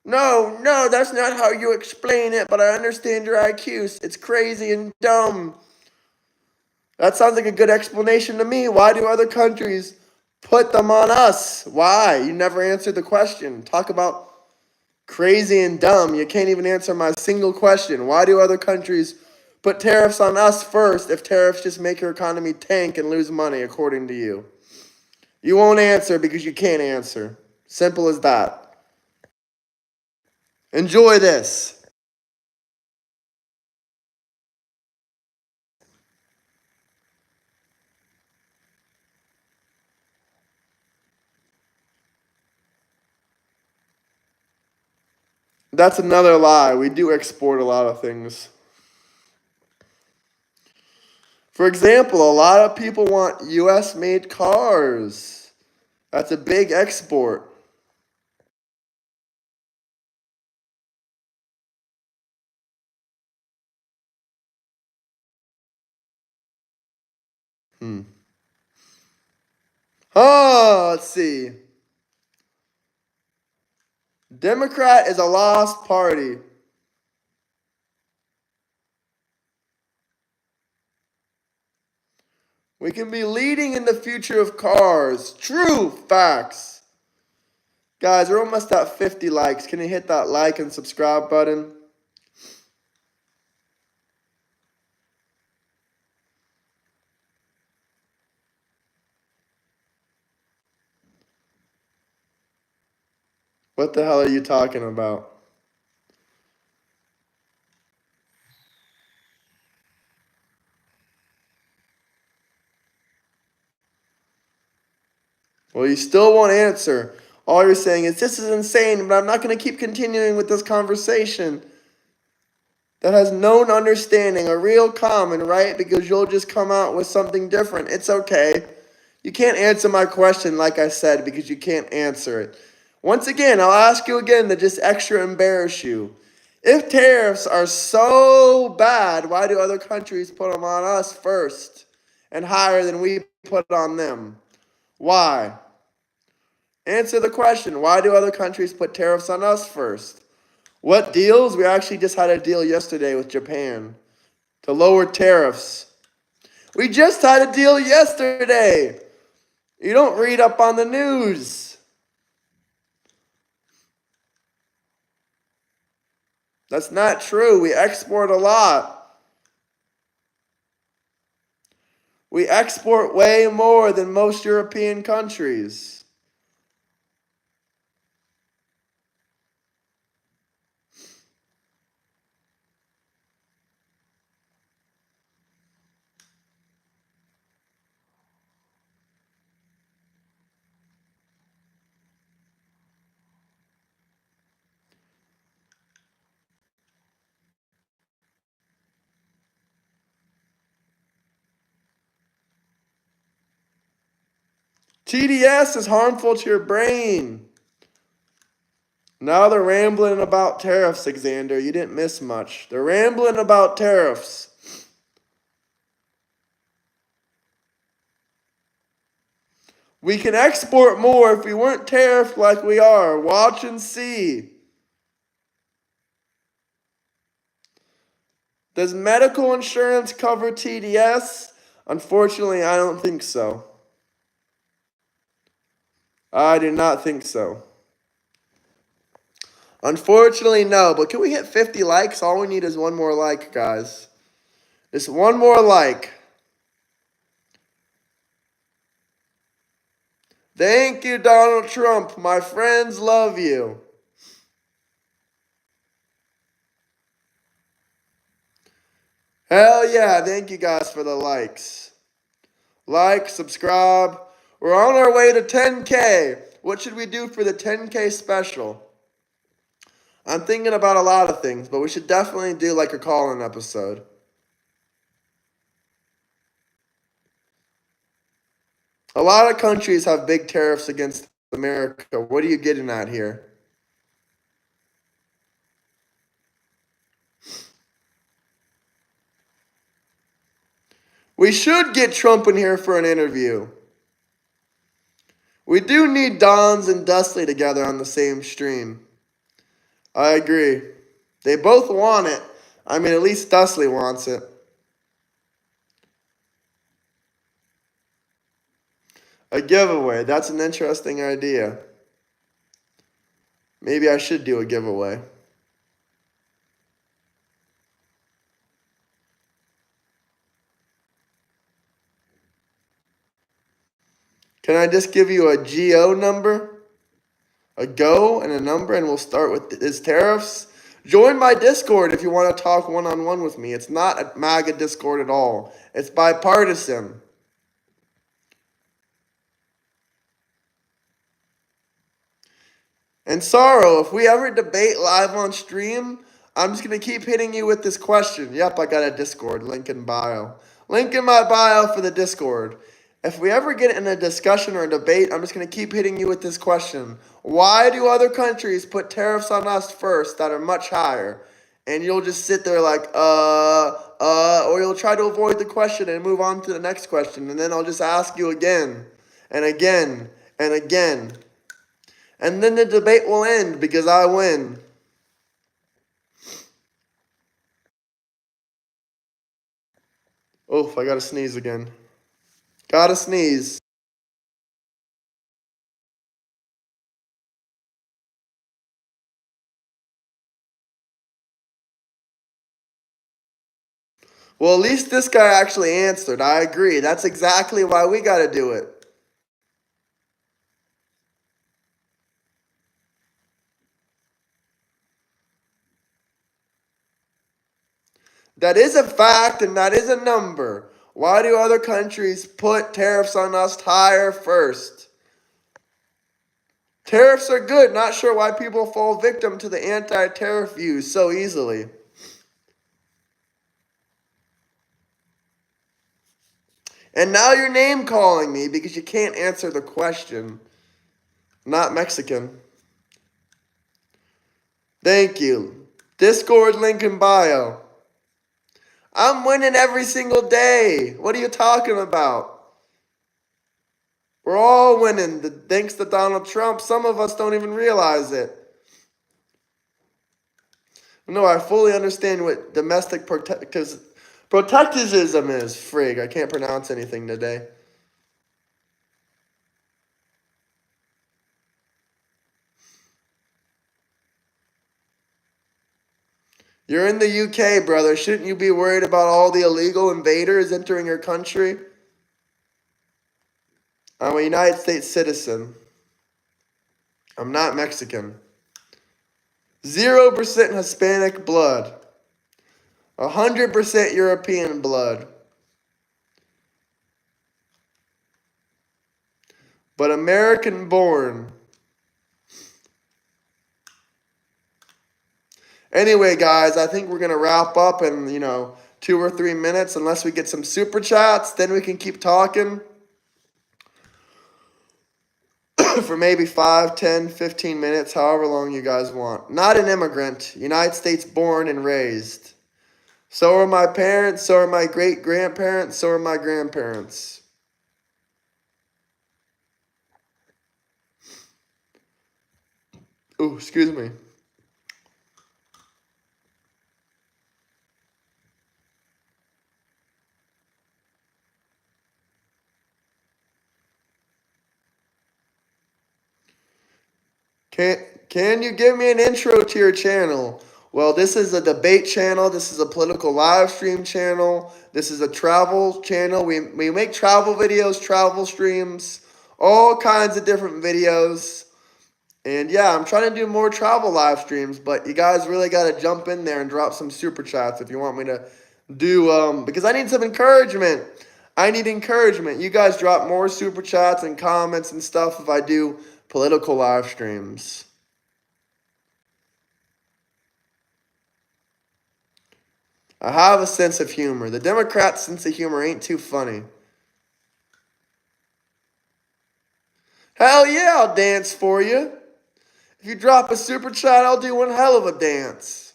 No, that's not how you explain it, but I understand your IQ. It's crazy and dumb. That sounds like a good explanation to me. Why do other countries put them on us? Why? You never answered the question. Talk about crazy and dumb. You can't even answer my single question. Why do other countries put tariffs on us first if tariffs just make your economy tank and lose money, according to you? You won't answer because you can't answer. Simple as that. Enjoy this. That's another lie. We do export a lot of things. For example, a lot of people want US made cars. That's a big export. Oh, let's see. Democrat is a lost party. We can be leading in the future of cars. True facts. Guys, we're almost at 50 likes. Can you hit that like and subscribe button? What the hell are you talking about? Well, you still won't answer. All you're saying is, this is insane, but I'm not going to keep continuing with this conversation that has known understanding, a real common, right? Because you'll just come out with something different. It's okay. You can't answer my question, like I said, because you can't answer it. Once again, I'll ask you again to just extra embarrass you. If tariffs are so bad, why do other countries put them on us first and higher than we put on them? Why? Answer the question. Why do other countries put tariffs on us first? What deals? We actually just had a deal yesterday with Japan to lower tariffs. We just had a deal yesterday. You don't read up on the news. That's not true. We export a lot. We export way more than most European countries. TDS is harmful to your brain. Now they're rambling about tariffs, Xander. You didn't miss much. They're rambling about tariffs. We can export more if we weren't tariffed like we are. Watch and see. Does medical insurance cover TDS? Unfortunately, I don't think so. I do not think so. Unfortunately, no. But can we hit 50 likes? All we need is one more like, guys. Just one more like. Thank you, Donald Trump. My friends love you. Hell yeah. Thank you guys for the likes. Like, subscribe. We're on our way to 10K. What should we do for the 10K special? I'm thinking about a lot of things, but we should definitely do like a call-in episode. A lot of countries have big tariffs against America. What are you getting at here? We should get Trump in here for an interview. We do need Dons and Dustley together on the same stream. I agree. They both want it. I mean, at least Dustley wants it. A giveaway. That's an interesting idea. Maybe I should do a giveaway. Can I just give you a GO number? A go and a number, and we'll start with his tariffs. Join my Discord if you want to talk one-on-one with me. It's not a MAGA Discord at all. It's bipartisan. And Sorrow, if we ever debate live on stream, I'm just going to keep hitting you with this question. Yep, I got a Discord. Link in bio. Link in my bio for the Discord. If we ever get in a discussion or a debate, I'm just going to keep hitting you with this question. Why do other countries put tariffs on us first that are much higher? And you'll just sit there like, or you'll try to avoid the question and move on to the next question. And then I'll just ask you again and again and again. And then the debate will end because I win. Oof, I gotta sneeze again. Gotta sneeze. Well, at least this guy actually answered. I agree. That's exactly why we gotta do it. That is a fact and that is a number. Why do other countries put tariffs on us higher first? Tariffs are good. Not sure why people fall victim to the anti-tariff views so easily. And now you're name calling me because you can't answer the question. Not Mexican. Thank you. Discord link in bio. I'm winning every single day. What are you talking about? We're all winning. Thanks to Donald Trump. Some of us don't even realize it. No, I fully understand what domestic protectivism is. Frig, I can't pronounce anything today. You're in the UK, brother. Shouldn't you be worried about all the illegal invaders entering your country? I'm a United States citizen. I'm not Mexican. 0% Hispanic blood. 100% European blood. But American born. Anyway, guys, I think we're going to wrap up in, 2 or 3 minutes. Unless we get some super chats, then we can keep talking for maybe 5, 10, 15 minutes, however long you guys want. Not an immigrant. United States born and raised. So are my parents. So are my great-grandparents. So are my grandparents. Ooh, excuse me. Can you give me an intro to your channel? Well, this is a debate channel. This is a political live stream channel. This is a travel channel. We make travel videos, travel streams, all kinds of different videos. And yeah, I'm trying to do more travel live streams, but you guys really got to jump in there and drop some super chats if you want me to do, because I need some encouragement. I need encouragement. You guys drop more super chats and comments and stuff if I do political live streams. I have a sense of humor. The Democrats' sense of humor ain't too funny. Hell yeah, I'll dance for you. If you drop a super chat, I'll do one hell of a dance.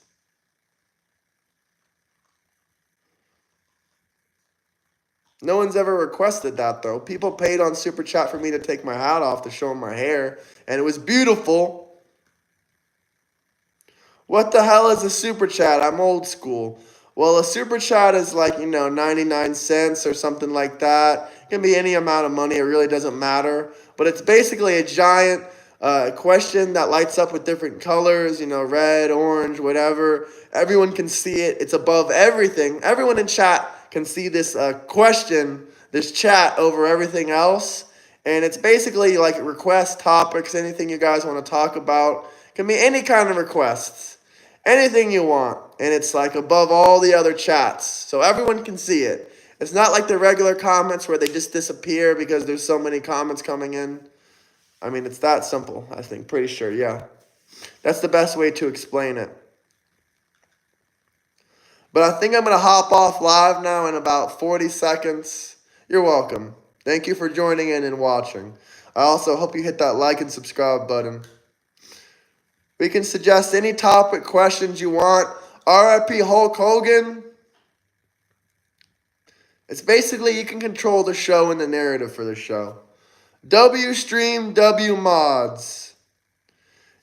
No one's ever requested that, though. People paid on super chat for me to take my hat off to show them my hair, and it was beautiful. What the hell is a super chat? I'm old school. Well, a super chat is like, 99 cents or something like that. It can be any amount of money. It really doesn't matter. But it's basically a giant question that lights up with different colors, red, orange, whatever. Everyone can see it. It's above everything. Everyone in chat can see this question, this chat over everything else. And it's basically like request topics, anything you guys want to talk about. It can be any kind of requests. Anything you want, and it's like above all the other chats, so everyone can see it. It's not like the regular comments where they just disappear because there's so many comments coming in. I mean, it's that simple, I think, pretty sure, yeah. That's the best way to explain it. But I think I'm going to hop off live now in about 40 seconds. You're welcome. Thank you for joining in and watching. I also hope you hit that like and subscribe button. We can suggest any topic, questions you want. RIP Hulk Hogan. It's basically you can control the show and the narrative for the show. W stream, W mods.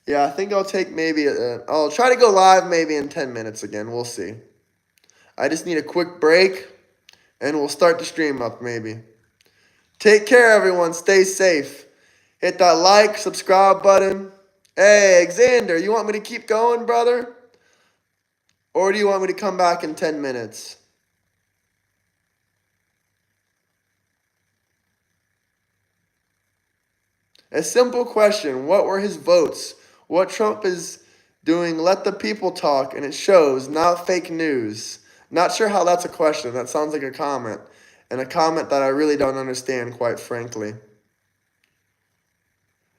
Yeah, I think I'll take maybe, I'll try to go live maybe in 10 minutes again. We'll see. I just need a quick break, and we'll start the stream up maybe. Take care, everyone. Stay safe. Hit that like, subscribe button. Hey, Xander, you want me to keep going, brother? Or do you want me to come back in 10 minutes? A simple question. What were his votes? What Trump is doing? Let the people talk, and it shows, not fake news. Not sure how that's a question. That sounds like a comment. And a comment that I really don't understand, quite frankly.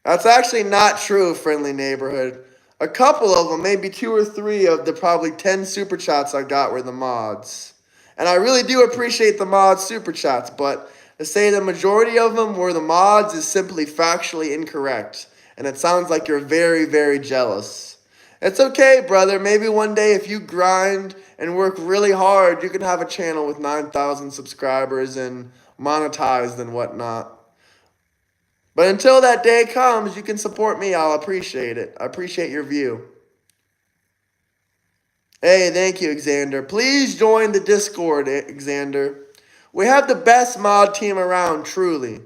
That's actually not true, friendly neighborhood. A couple of them, maybe 2 or 3 of the probably 10 super chats I got were the mods. And I really do appreciate the mods super chats, but to say the majority of them were the mods is simply factually incorrect. And it sounds like you're very, very jealous. It's okay, brother. Maybe one day if you grind and work really hard, you can have a channel with 9,000 subscribers and monetized and whatnot. But until that day comes, you can support me. I'll appreciate it. I appreciate your view. Hey, thank you, Xander. Please join the Discord, Xander. We have the best mod team around, truly.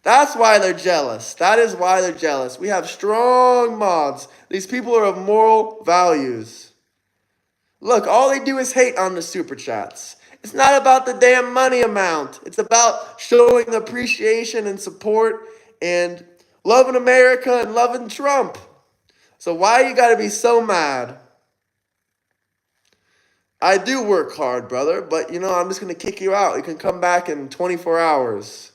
That's why they're jealous. That is why they're jealous. We have strong mods. These people are of moral values. Look, all they do is hate on the super chats. It's not about the damn money amount. It's about showing appreciation and support and loving America and loving Trump. So why you gotta be so mad? I do work hard, brother, but you know, I'm just gonna kick you out. You can come back in 24 hours.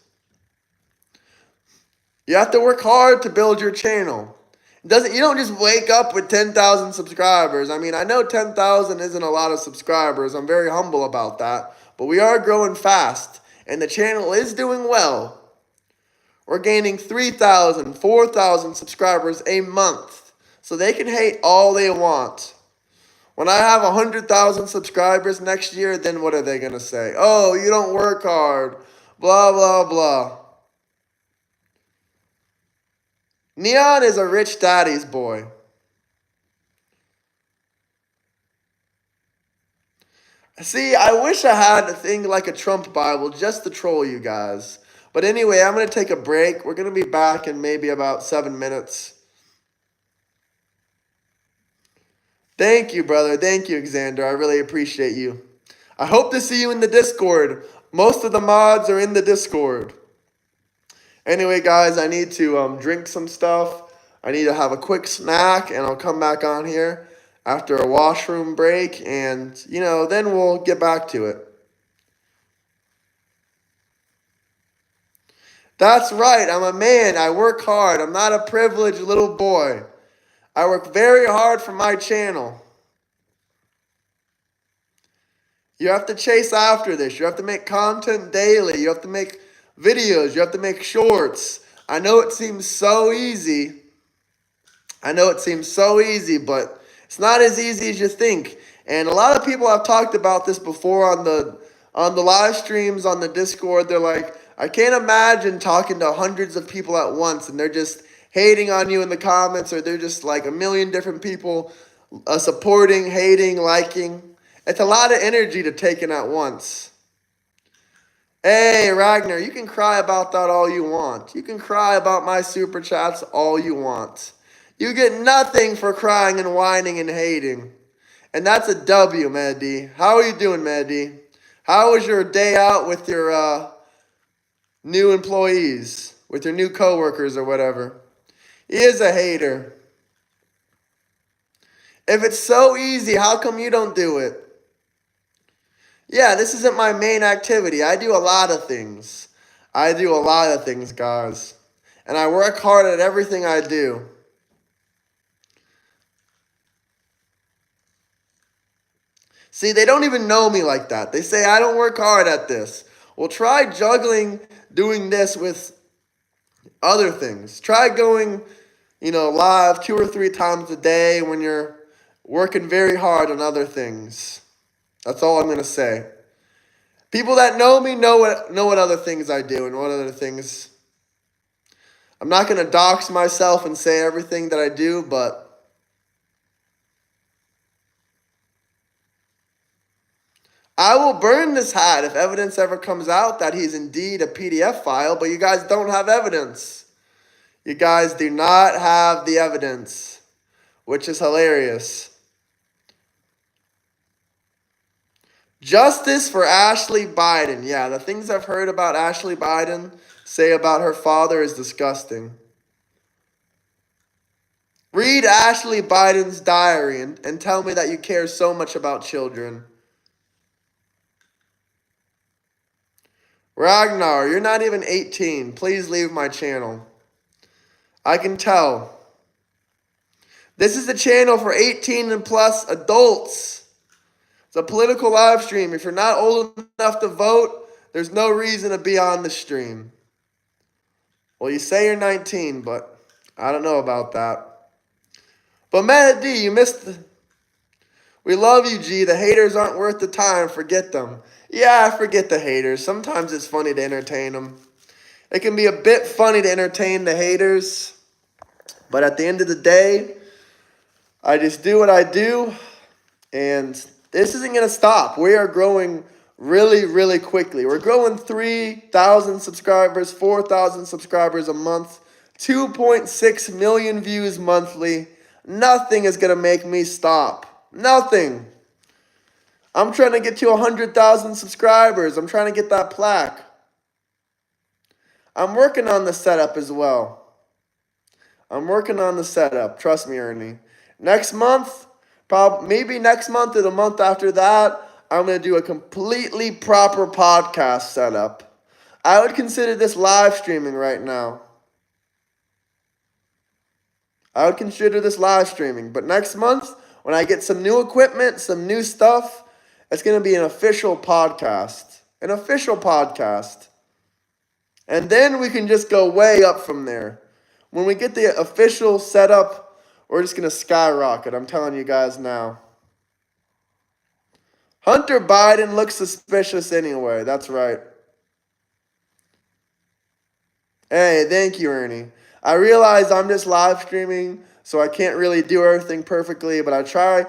You have to work hard to build your channel. You don't just wake up with 10,000 subscribers. I mean, I know 10,000 isn't a lot of subscribers. I'm very humble about that. But we are growing fast, and the channel is doing well. We're gaining 3,000, 4,000 subscribers a month. So they can hate all they want. When I have 100,000 subscribers next year, then what are they going to say? Oh, you don't work hard. Blah, blah, blah. Neon is a rich daddy's boy. See, I wish I had a thing like a Trump Bible just to troll you guys. But anyway, I'm going to take a break. We're going to be back in maybe about 7 minutes. Thank you, brother. Thank you, Xander. I really appreciate you. I hope to see you in the Discord. Most of the mods are in the Discord. Anyway, guys, I need to drink some stuff. I need to have a quick snack, and I'll come back on here after a washroom break, and, you know, then we'll get back to it. That's right. I'm a man. I work hard. I'm not a privileged little boy. I work very hard for my channel. You have to chase after this. You have to make content daily. You have to make videos. You have to make shorts. I know it seems so easy. But it's not as easy as you think. And a lot of people have talked about this before on the live streams, on the Discord. They're like, I can't imagine talking to hundreds of people at once, and they're just hating on you in the comments, or they're just like a million different people supporting, hating, liking. It's a lot of energy to take in at once. Hey, Ragnar, you can cry about that all you want. You can cry about my super chats all you want. You get nothing for crying and whining and hating. And that's a W, Mehdi. How are you doing, Mehdi? How was your day out with your new employees, with your new coworkers or whatever? He is a hater. If it's so easy, how come you don't do it? Yeah, this isn't my main activity. I do a lot of things. Guys. And I work hard at everything I do. See, they don't even know me like that. They say, I don't work hard at this. Well, try juggling doing this with other things. Try going, live 2 or 3 times a day when you're working very hard on other things. That's all I'm going to say. People that know me know what other things I do and what other things. I'm not going to dox myself and say everything that I do, but I will burn this hat if evidence ever comes out that he's indeed a PDF file, but you guys don't have evidence. You guys do not have the evidence, which is hilarious. Justice for Ashley Biden. Yeah, the things I've heard about Ashley Biden say about her father is disgusting. Read Ashley Biden's diary and tell me that you care so much about children. Ragnar, you're not even 18. Please leave my channel. I can tell. This is the channel for 18 and plus adults. It's a political live stream. If you're not old enough to vote, there's no reason to be on the stream. Well, you say you're 19, but I don't know about that. But Mehdi, you missed the... We love you, G. The haters aren't worth the time. Forget them. Yeah, I forget the haters. Sometimes it's funny to entertain them. It can be a bit funny to entertain the haters. But at the end of the day, I just do what I do. And this isn't going to stop. We are growing really, really quickly. We're growing 3,000 subscribers, 4,000 subscribers a month, 2.6 million views monthly. Nothing is going to make me stop. Nothing. I'm trying to get to 100,000 subscribers. I'm trying to get that plaque. I'm working on the setup as well. I'm working on the setup. Trust me, Ernie. Next month, maybe next month or the month after that, I'm going to do a completely proper podcast setup. I would consider this live streaming right now. I would consider this live streaming. But next month, when I get some new equipment, some new stuff, it's going to be an official podcast. An official podcast. And then we can just go way up from there. When we get the official setup, we're just going to skyrocket. I'm telling you guys now. Hunter Biden looks suspicious anyway. That's right. Hey, thank you, Ernie. I realize I'm just live streaming, so I can't really do everything perfectly, but I try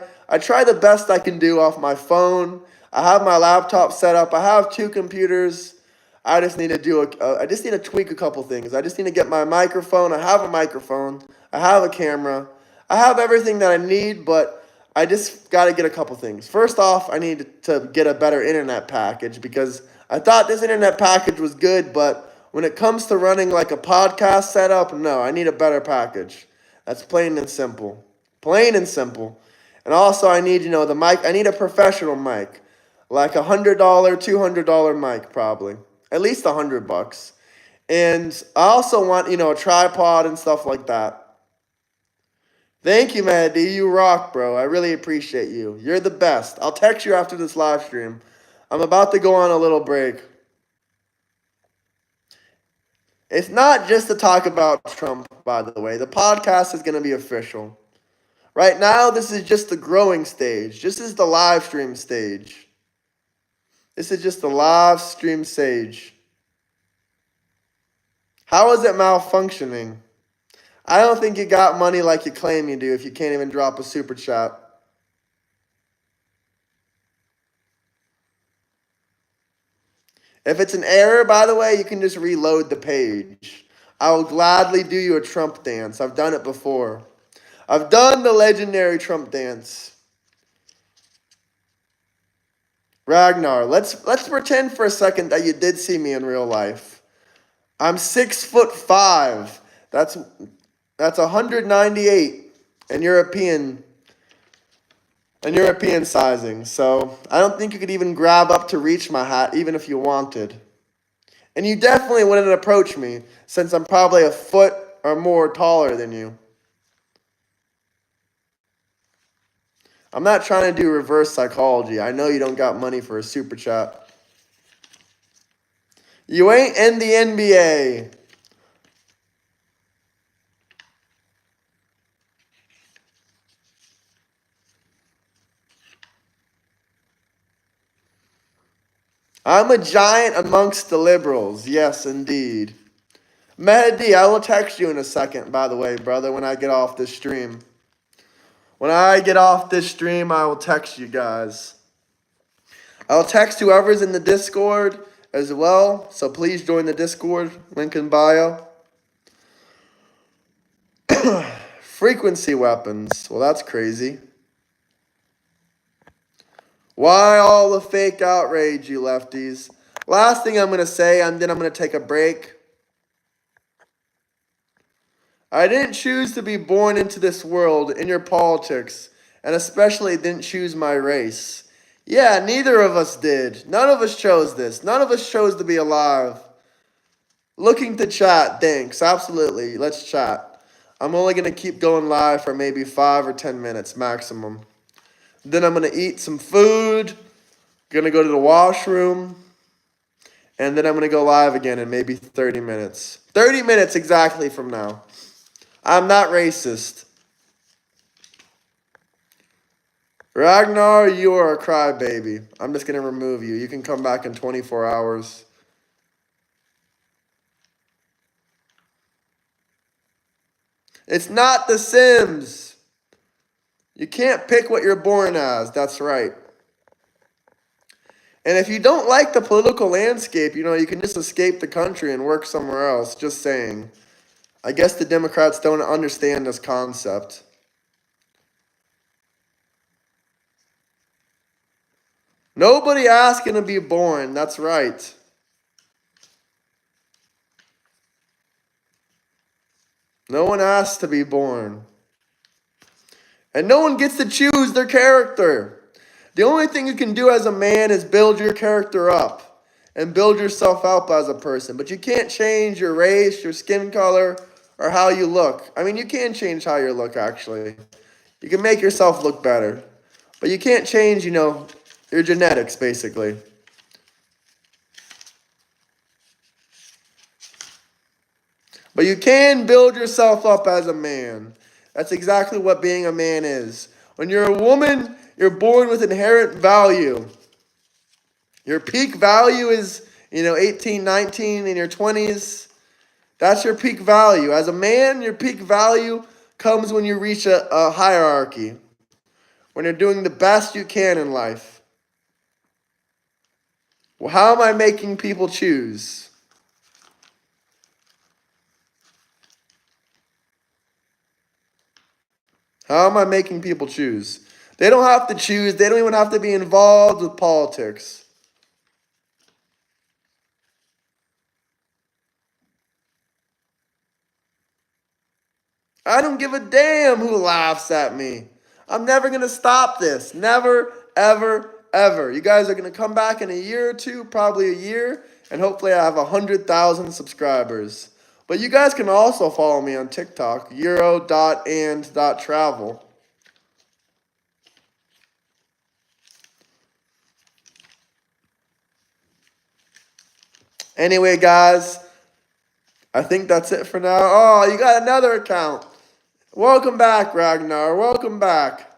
the best I can do off my phone. I have my laptop set up. I have 2 computers. I just need to tweak a couple things. I just need to get my microphone. I have a microphone. I have a camera. I have everything that I need, but I just got to get a couple things. First off, I need to get a better internet package because I thought this internet package was good, but when it comes to running like a podcast setup, no, I need a better package. That's plain and simple. Plain and simple. And also I need, the mic. I need a professional mic. Like $100, $200 mic probably. At least $100. And I also want, a tripod and stuff like that. Thank you, Mehdi. You rock, bro. I really appreciate you. You're the best. I'll text you after this live stream. I'm about to go on a little break. It's not just to talk about Trump, by the way. The podcast is going to be official. Right now, this is just the growing stage. This is the live stream stage. This is just the live stream stage. How is it malfunctioning? I don't think you got money like you claim you do if you can't even drop a super chat. If it's an error, by the way, you can just reload the page. I will gladly do you a Trump dance. I've done it before. I've done the legendary Trump dance. Ragnar, let's pretend for a second that you did see me in real life. I'm 6'5". That's 198 in European sizing. So I don't think you could even grab up to reach my hat, even if you wanted. And you definitely wouldn't approach me, since I'm probably a foot or more taller than you. I'm not trying to do reverse psychology. I know you don't got money for a super chat. You ain't in the NBA. I'm a giant amongst the liberals. Yes, indeed. Mehdi, I will text you in a second, by the way, brother, when I get off this stream. When I get off this stream, I will text you guys. I'll text whoever's in the Discord as well, so please join the Discord, link in bio. Frequency weapons. Well, that's crazy. Why all the fake outrage, you lefties? Last thing I'm going to say, and then I'm going to take a break. I didn't choose to be born into this world in your politics, and especially didn't choose my race. Yeah, neither of us did. None of us chose this. None of us chose to be alive. Looking to chat, thanks. Absolutely. Let's chat. I'm only going to keep going live for maybe 5 or 10 minutes maximum. Then I'm going to eat some food, going to go to the washroom, and then I'm going to go live again in maybe 30 minutes. 30 minutes exactly from now. I'm not racist. Ragnar, you are a crybaby. I'm just going to remove you. You can come back in 24 hours. It's not The Sims. You can't pick what you're born as. That's right. And if you don't like the political landscape, you know, you can just escape the country and work somewhere else. Just saying. I guess the Democrats don't understand this concept. Nobody asking to be born. That's right. No one asks to be born. And no one gets to choose their character. The only thing you can do as a man is build your character up and build yourself up as a person. But you can't change your race, your skin color, or how you look. I mean, you can change how you look, actually. You can make yourself look better. But you can't change, you know, your genetics, basically. But you can build yourself up as a man. That's exactly what being a man is. When you're a woman, you're born with inherent value. Your peak value is, you know, 18, 19, in your 20s. That's your peak value. As a man, your peak value comes when you reach a hierarchy. When you're doing the best you can in life. Well, how am I making people choose? How am I making people choose? They don't have to choose. They don't even have to be involved with politics. I don't give a damn who laughs at me. I'm never going to stop this. Never, ever, ever. You guys are going to come back in a year or two, probably a year, and hopefully I have 100,000 subscribers. But you guys can also follow me on TikTok, euro.and.travel. Anyway, guys, I think that's it for now. Oh, you got another account. Welcome back, Ragnar. Welcome back.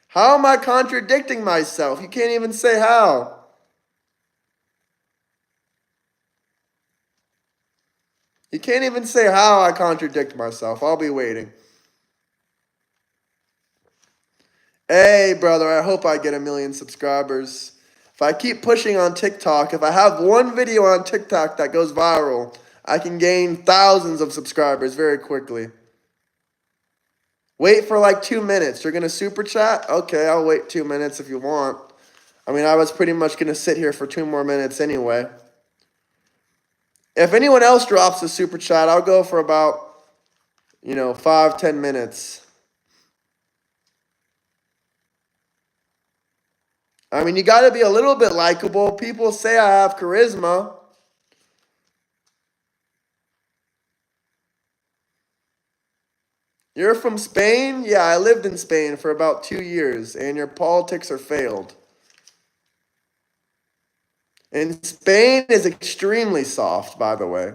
How am I contradicting myself? You can't even say how. You can't even say how I contradict myself. I'll be waiting. Hey, brother, I hope I get 1 million subscribers. If I keep pushing on TikTok, if I have one video on TikTok that goes viral, I can gain thousands of subscribers very quickly. Wait for like 2 minutes. You're going to super chat? Okay, I'll wait 2 minutes if you want. I mean, I was pretty much going to sit here for 2 more minutes anyway. If anyone else drops a super chat, I'll go for about, 5-10 minutes. I mean, you got to be a little bit likable. People say I have charisma. You're from Spain? Yeah, I lived in Spain for about 2 years, and your politics are failed. And Spain is extremely soft, by the way.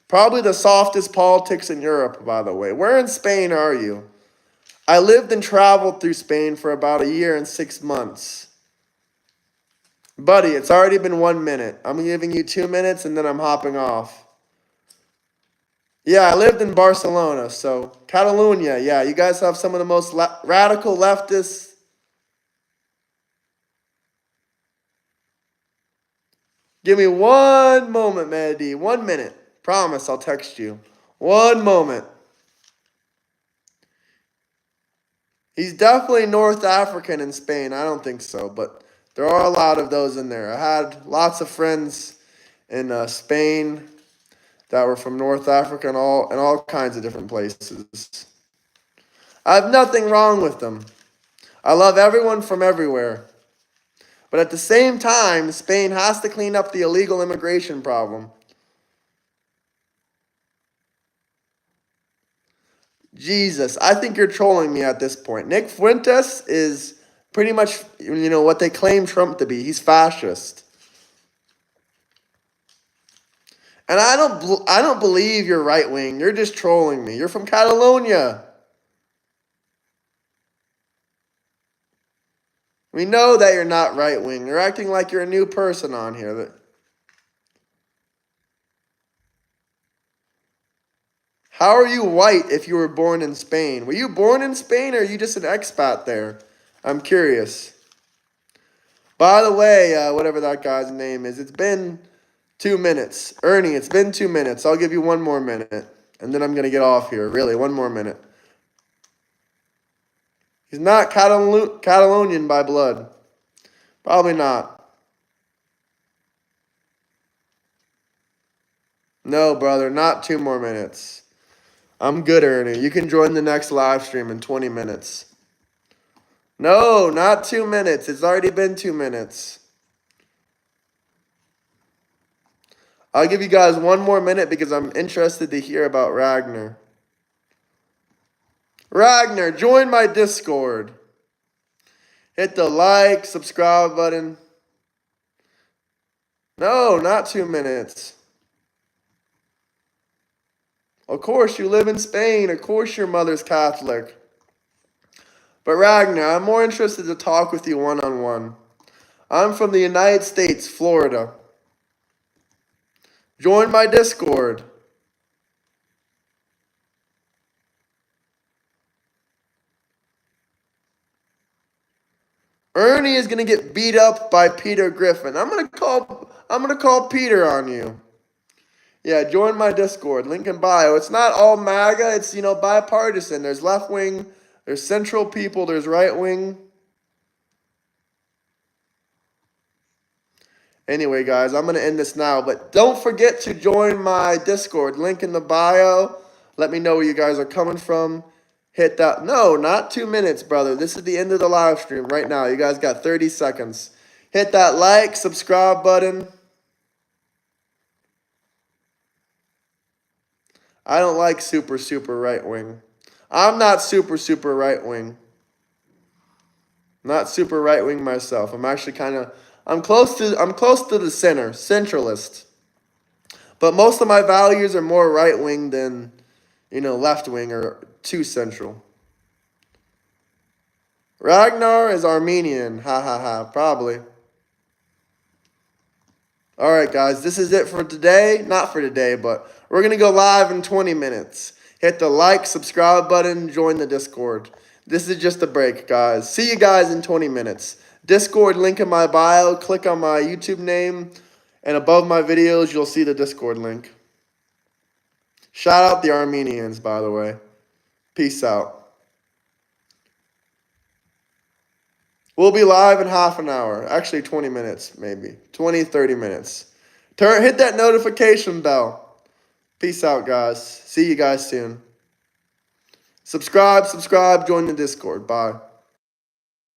Probably the softest politics in Europe, by the way. Where in Spain are you? I lived and traveled through Spain for about 1 year and 6 months. Buddy, it's already been 1 minute. I'm giving you 2 minutes, and then I'm hopping off. Yeah, I lived in Barcelona, so Catalonia. Yeah, you guys have some of the most radical leftists. Give me one moment, Mehdi. 1 minute. Promise, I'll text you. 1 moment. He's definitely North African in Spain. I don't think so, but there are a lot of those in there. I had lots of friends in Spain that were from North Africa and all kinds of different places. I have nothing wrong with them. I love everyone from everywhere. But at the same time, Spain has to clean up the illegal immigration problem. Jesus, I think you're trolling me at this point. Nick Fuentes is pretty much, what they claim Trump to be. He's fascist. And I don't believe you're right wing. You're just trolling me. You're from Catalonia. We know that you're not right wing. You're acting like you're a new person on here. How are you white if you were born in Spain? Were you born in Spain or are you just an expat there? I'm curious. By the way, whatever that guy's name is, it's been 2 minutes. Ernie, it's been 2 minutes. I'll give you 1 more minute. And then I'm going to get off here. Really, 1 more minute. He's not Catalonian by blood. Probably not. No, brother, not 2 more minutes. I'm good, Ernie. You can join the next live stream in 20 minutes. No, not 2 minutes. It's already been 2 minutes. I'll give you guys 1 more minute because I'm interested to hear about Ragnar. Ragnar, join my Discord. Hit the like, subscribe button. No, not 2 minutes. Of course, you live in Spain. Of course, your mother's Catholic. But Ragnar, I'm more interested to talk with you one-on-one. I'm from the United States, Florida. Join my Discord. Ernie is gonna get beat up by Peter Griffin. I'm gonna call Peter on you. Yeah, join my Discord. Link in bio. It's not all MAGA. It's bipartisan. There's left wing. There's central people. There's right wing. Anyway, guys, I'm gonna end this now. But don't forget to join my Discord. Link in the bio. Let me know where you guys are coming from. Hit that. No, not 2 minutes, brother. This is the end of the live stream right now. You guys got 30 seconds. Hit that like, subscribe button. I don't like super right wing. I'm not super right wing. Not super right wing myself. I'm actually I'm close to the center, centralist. But most of my values are more right wing than, left wing or too central. Ragnar is Armenian. Ha ha ha. Probably. All right, guys. This is it for today. Not for today, but we're going to go live in 20 minutes. Hit the like, subscribe button, join the Discord. This is just a break, guys. See you guys in 20 minutes. Discord link in my bio. Click on my YouTube name. And above my videos, you'll see the Discord link. Shout out the Armenians, by the way. Peace out. We'll be live in half an hour. Actually, 20 minutes, maybe. 20, 30 minutes. Hit that notification bell. Peace out, guys. See you guys soon. Subscribe, join the Discord. Bye.